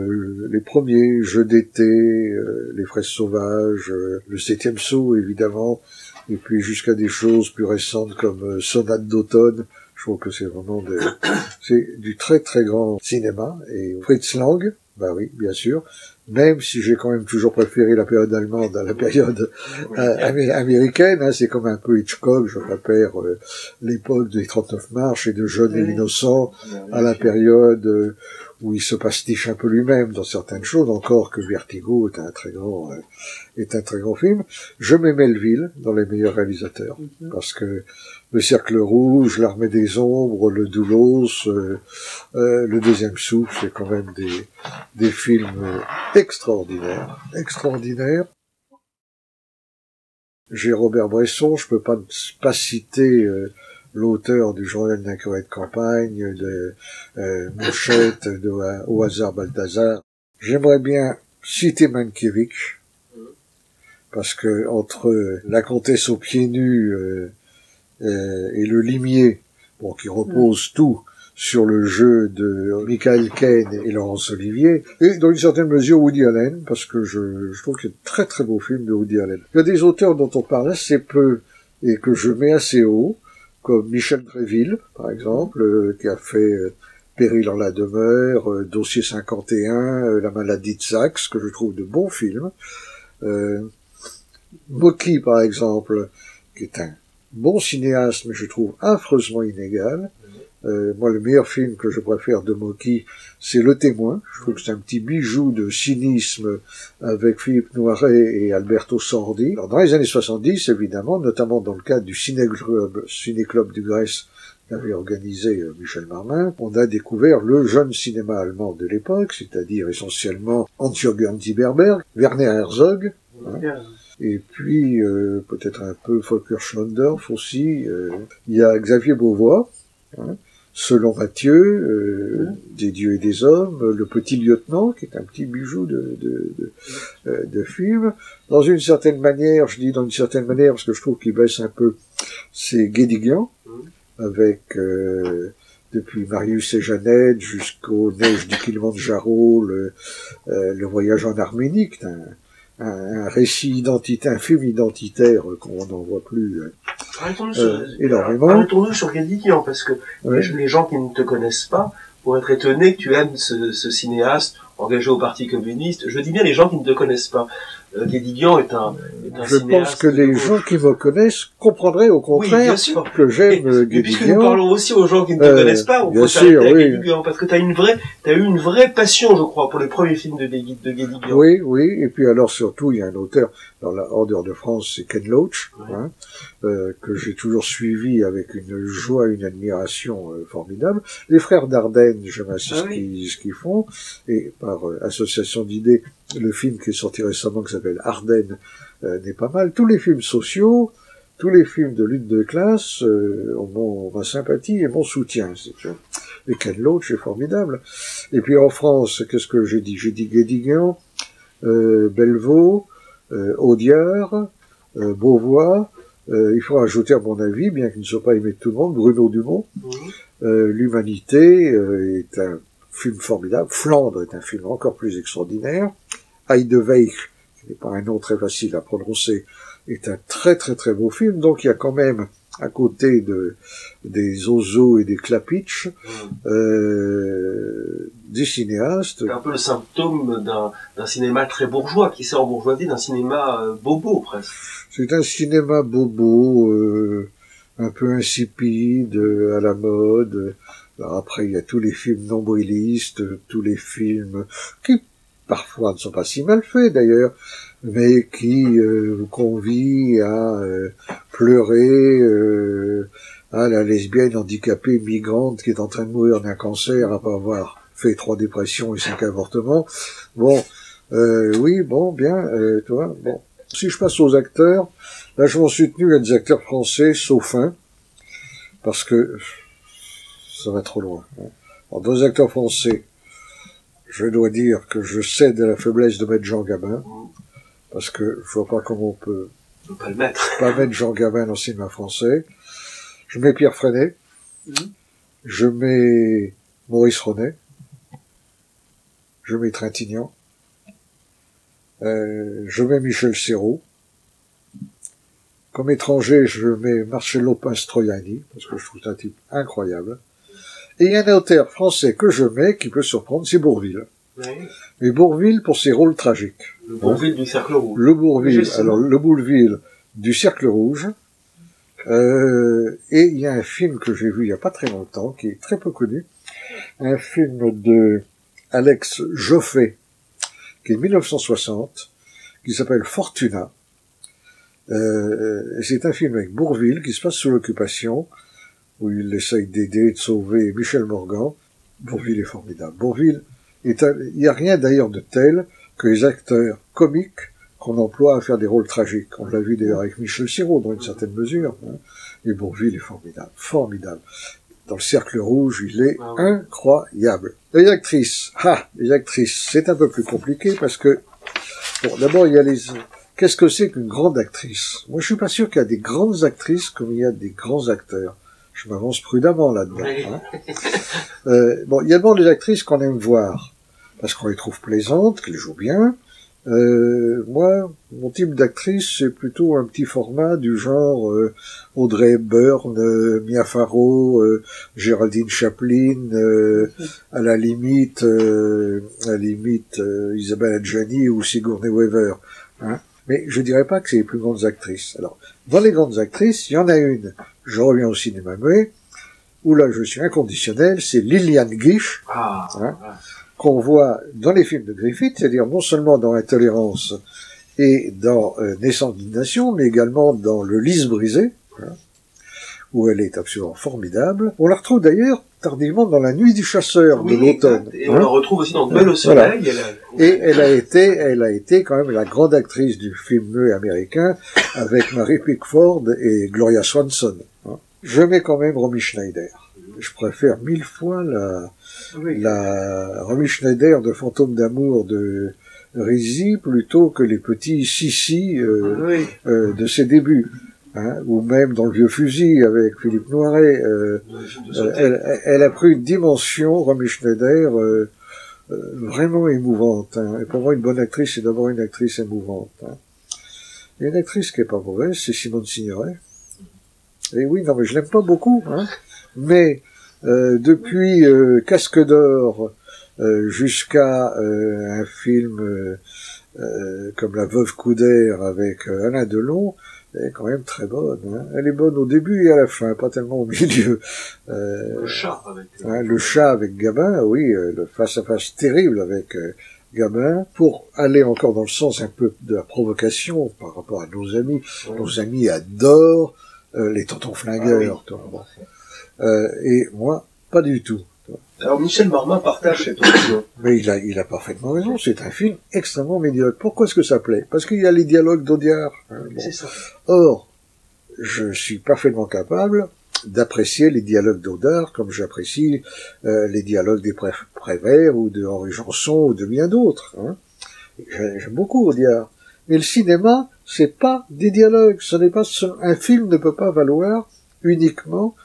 les premiers, Jeux d'été, Les fraises sauvages, Le septième saut, évidemment, et puis jusqu'à des choses plus récentes comme Sonate d'automne. Je trouve que c'est vraiment c'est du très très grand cinéma. Et Fritz Lang, bah oui, bien sûr, même si j'ai quand même toujours préféré la période allemande à la période américaine, hein, c'est comme un peu Hitchcock, je préfère l'époque des 39 marches et de Jeune et l'innocent à la période où il se pastiche un peu lui-même dans certaines choses, encore que Vertigo est un très grand film. Je mets Melville dans les meilleurs réalisateurs, parce que Le Cercle Rouge, L'Armée des Ombres, Le Doulos, Le Deuxième Souffle, c'est quand même des films extraordinaires. J'ai Robert Bresson, je peux pas citer l'auteur du journal d'un curé de campagne, de Mouchette, Au hasard Balthazar. J'aimerais bien citer Mankiewicz, parce que entre La Comtesse aux pieds nus et Le Limier, bon, qui repose tout sur le jeu de Michael Caine et Laurence Olivier, et dans une certaine mesure Woody Allen, parce que je trouve qu'il y a de très très beaux films de Woody Allen. Il y a des auteurs dont on parle assez peu et que je mets assez haut, comme Michel Dréville, par exemple, qui a fait Péril en la demeure, Dossier 51, La maladie de Saxe, que je trouve de bons films. Mocky, par exemple, qui est un bon cinéaste, mais je trouve affreusement inégal. Moi, le meilleur film que je préfère de Mocky, c'est Le Témoin. Je trouve que c'est un petit bijou de cynisme avec Philippe Noiret et Alberto Sordi. Alors, dans les années 70, évidemment, notamment dans le cadre du Ciné-Club du Grèce qu'avait organisé Michel Marmin, on a découvert le jeune cinéma allemand de l'époque, c'est-à-dire essentiellement Hans-Jürgen Zimmerberg, Werner Herzog, et puis peut-être un peu Volker Schlondorf aussi. Il y a Xavier Beauvois, Selon Mathieu, Des dieux et des hommes, Le petit lieutenant, qui est un petit bijou de film. Dans une certaine manière, je dis dans une certaine manière parce que je trouve qu'il baisse un peu, c'est Guédiguian, avec depuis Marius et Jeannette jusqu'aux neiges du Kilimandjaro, le voyage en Arménie, qui est un récit identitaire, un film identitaire qu'on n'en voit plus énormément. Arrêtons-nous sur Guédiguian, parce que les gens qui ne te connaissent pas pourraient être étonnés que tu aimes ce cinéaste engagé au Parti communiste. Je dis bien les gens qui ne te connaissent pas. Guédiguian est un je pense que les gens qui me connaissent comprendraient au contraire que j'aime Guédiguian. Puisque nous parlons aussi aux gens qui ne te connaissent pas, on peut s'arrêter à Guédiguian, parce que tu as eu une vraie passion, je crois, pour les premiers films de Guédiguian. Oui, et puis alors surtout, il y a un auteur, dans la Hors de France, c'est Ken Loach, que j'ai toujours suivi avec une joie, une admiration formidable. Les frères Dardenne, j'aime assez ce qu'ils font, et par association d'idées, le film qui est sorti récemment, qui s'appelle Ardennes, n'est pas mal. Tous les films sociaux, tous les films de lutte de classe ont ma sympathie et mon soutien. Et Ken Loach est formidable. Et puis en France, qu'est-ce que j'ai dit? J'ai dit Guédiguian, Bellevaux, Audiard, Beauvois. Il faut ajouter, à mon avis, bien qu'il ne soit pas aimé de tout le monde, Bruno Dumont. L'Humanité est un film formidable. Flandre est un film encore plus extraordinaire. Heideweich, qui n'est pas un nom très facile à prononcer, est un très très très beau film. Donc il y a quand même, à côté des Ozo et des Klapitsch, des cinéastes. C'est un peu le symptôme d'un cinéma très bourgeois, qui s'est embourgeoisé, d'un cinéma bobo presque. C'est un cinéma bobo, un peu insipide, à la mode. Alors après, il y a tous les films nombrilistes, tous les films qui parfois ne sont pas si mal faits d'ailleurs, mais qui vous convient à pleurer à la lesbienne handicapée migrante qui est en train de mourir d'un cancer après avoir fait 3 dépressions et 5 avortements. Bon, oui, bon, bien, toi, bon. Si je passe aux acteurs, là je m'en suis tenu à des acteurs français, sauf un, parce que ça va trop loin. Alors, dans les acteurs français, je dois dire que je cède à la faiblesse de mettre Jean Gabin, parce que je vois pas comment on peut pas le mettre. Pas mettre Jean Gabin dans le cinéma français. Je mets Pierre Freinet, je mets Maurice Ronet, je mets Trintignant, je mets Michel Serrault. Comme étranger, je mets Marcello Mastroianni, parce que je trouve un type incroyable. Et il y a un auteur français que je mets, qui peut surprendre, c'est Bourvil. Oui. Mais Bourvil pour ses rôles tragiques. Le Bourvil du Cercle Rouge. Le Bourvil, alors le Bourvil du Cercle Rouge. Et il y a un film que j'ai vu il y a pas très longtemps, qui est très peu connu. Un film de Alex Joffé, qui est de 1960, qui s'appelle Fortuna. C'est un film avec Bourvil qui se passe sous l'occupation, où il essaye d'aider, de sauver Michel Morgan. Bourvil est formidable. Bourvil il n'y a rien d'ailleurs de tel que les acteurs comiques qu'on emploie à faire des rôles tragiques. On l'a vu d'ailleurs avec Michel Serrault, dans une certaine mesure. Hein. Et Bourvil est formidable, formidable. Dans le Cercle Rouge, il est incroyable. Les actrices, c'est un peu plus compliqué parce que, bon, d'abord il y a les... Qu'est-ce que c'est qu'une grande actrice? Moi, je suis pas sûr qu'il y a des grandes actrices comme il y a des grands acteurs. Je m'avance prudemment là-dedans. Hein. Bon, il y a d'abord les actrices qu'on aime voir, parce qu'on les trouve plaisantes, qu'elles jouent bien. Moi, mon type d'actrice, c'est plutôt un petit format du genre Audrey Hepburn, Mia Farrow, Geraldine Chaplin, à la limite Isabelle Adjani ou Sigourney Weaver. Hein. Mais je dirais pas que c'est les plus grandes actrices. Alors, dans les grandes actrices, il y en a une, je reviens au cinéma muet, où là je suis inconditionnel, c'est Lilliane Gish, qu'on voit dans les films de Griffith, c'est-à-dire non seulement dans Intolérance et dans Naissance d'une nation, mais également dans Le Lys brisé, où elle est absolument formidable. On la retrouve d'ailleurs tardivement dans La Nuit du chasseur de l'automne. Et on la retrouve aussi dans Belle au soleil. Voilà. Et elle a été quand même la grande actrice du film muet américain avec Mary Pickford et Gloria Swanson. Je mets quand même Romy Schneider. Je préfère 1000 fois la Romy Schneider de Fantôme d'amour de Rizzi plutôt que les petits Sissi de ses débuts. Hein, ou même dans Le Vieux Fusil avec Philippe Noiret, elle a pris une dimension, Romy Schneider, vraiment émouvante. Hein. Et pour moi, une bonne actrice, c'est d'abord une actrice émouvante. Hein. Et une actrice qui est pas mauvaise, c'est Simone Signoret. Et oui, non, mais je l'aime pas beaucoup. Hein. Mais depuis Casque d'Or jusqu'à un film comme La Veuve Coudert avec Alain Delon, elle est quand même très bonne. Hein. Elle est bonne au début et à la fin, pas tellement au milieu. Le chat avec... le chat avec Gabin, oui, le face-à-face terrible avec Gabin. Pour aller encore dans le sens un peu de la provocation par rapport à nos amis. Nos amis adorent les tontons flingueurs. Et moi, pas du tout. Alors Michel Marmin partage cette opinion. Mais il a parfaitement raison, c'est un film extrêmement médiocre. Pourquoi est-ce que ça plaît? Parce qu'il y a les dialogues d'Audiard. Hein, bon. C'est ça. Or, je suis parfaitement capable d'apprécier les dialogues d'Audiard comme j'apprécie les dialogues des Prévert ou de Henri Janson ou de bien d'autres. Hein. J'aime beaucoup Audiard. Mais le cinéma, c'est pas des dialogues. Ce n'est pas un film ne peut pas valoir uniquement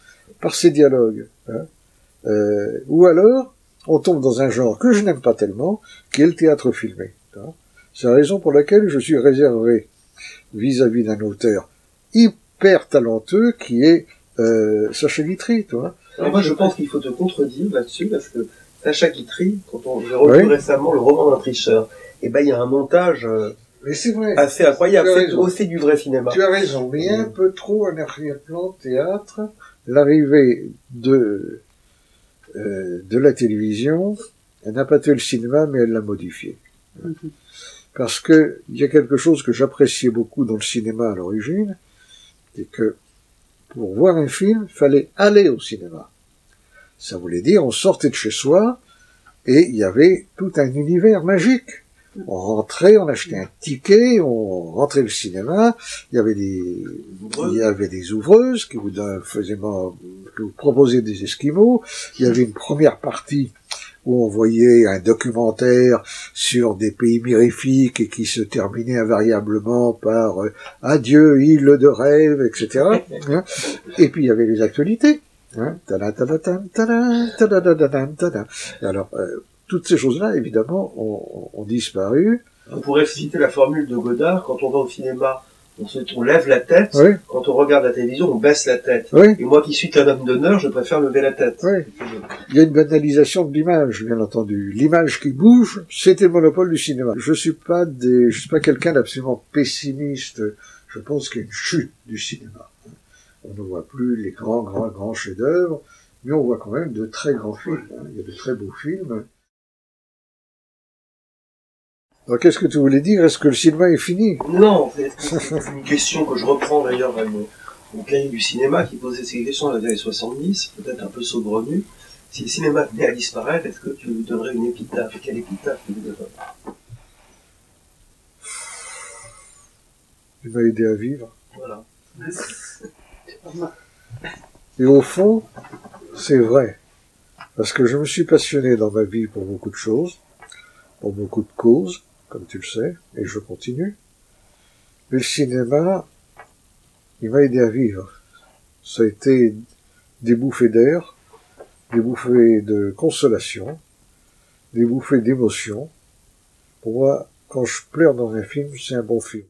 par ses dialogues. Hein. Ou alors, on tombe dans un genre que je n'aime pas tellement, qui est le théâtre filmé. C'est la raison pour laquelle je suis réservé vis-à-vis d'un auteur hyper talentueux qui est Sacha Guitry. Alors moi, je pense qu'il faut te contredire là-dessus, parce que Sacha Guitry, quand on a revu récemment Le Roman d'un tricheur, et ben il y a un montage mais c'est vrai. assez incroyable, c'est aussi du vrai cinéma. Tu as raison, mais il y a un peu trop un arrière-plan théâtre. L'arrivée de la télévision, elle n'a pas tué le cinéma, mais elle l'a modifié. Parce que il y a quelque chose que j'appréciais beaucoup dans le cinéma à l'origine, c'est que pour voir un film, il fallait aller au cinéma. Ça voulait dire on sortait de chez soi et il y avait tout un univers magique. On rentrait, on achetait un ticket, on rentrait au cinéma, il y avait des ouvreuses qui vous qui vous proposaient des esquimaux, il y avait une première partie où on voyait un documentaire sur des pays mirifiques et qui se terminait invariablement par adieu, île de rêve, etc. Et puis il y avait les actualités. Alors, toutes ces choses-là, évidemment, ont disparu. On pourrait citer la formule de Godard, quand on va au cinéma, on lève la tête, Oui. Quand on regarde la télévision, on baisse la tête. Oui. Et moi qui suis qu'un homme d'honneur, je préfère lever la tête. Oui. Il y a une banalisation de l'image, bien entendu. L'image qui bouge, c'était le monopole du cinéma. Je suis pas quelqu'un d'absolument pessimiste. Je pense qu'il y a une chute du cinéma. On ne voit plus les grands chefs-d'œuvre, mais on voit quand même de très grands films. Il y a de très beaux films. Alors, qu'est-ce que tu voulais dire? Est-ce que le cinéma est fini? Non, c'est une question que je reprends d'ailleurs dans mon cahier du cinéma qui posait ces questions dans les années 70, peut-être un peu saugrenues. Si le cinéma venait à disparaître, est-ce que tu lui donnerais une épitaphe? Et quelle épitaphe tu lui donnerais? Il m'a aidé à vivre. Voilà. Et au fond, c'est vrai. Parce que je me suis passionné dans ma vie pour beaucoup de choses, pour beaucoup de causes, comme tu le sais, et je continue. Mais le cinéma, il m'a aidé à vivre. Ça a été des bouffées d'air, des bouffées de consolation, des bouffées d'émotion. Pour moi, quand je pleure dans un film, c'est un bon film.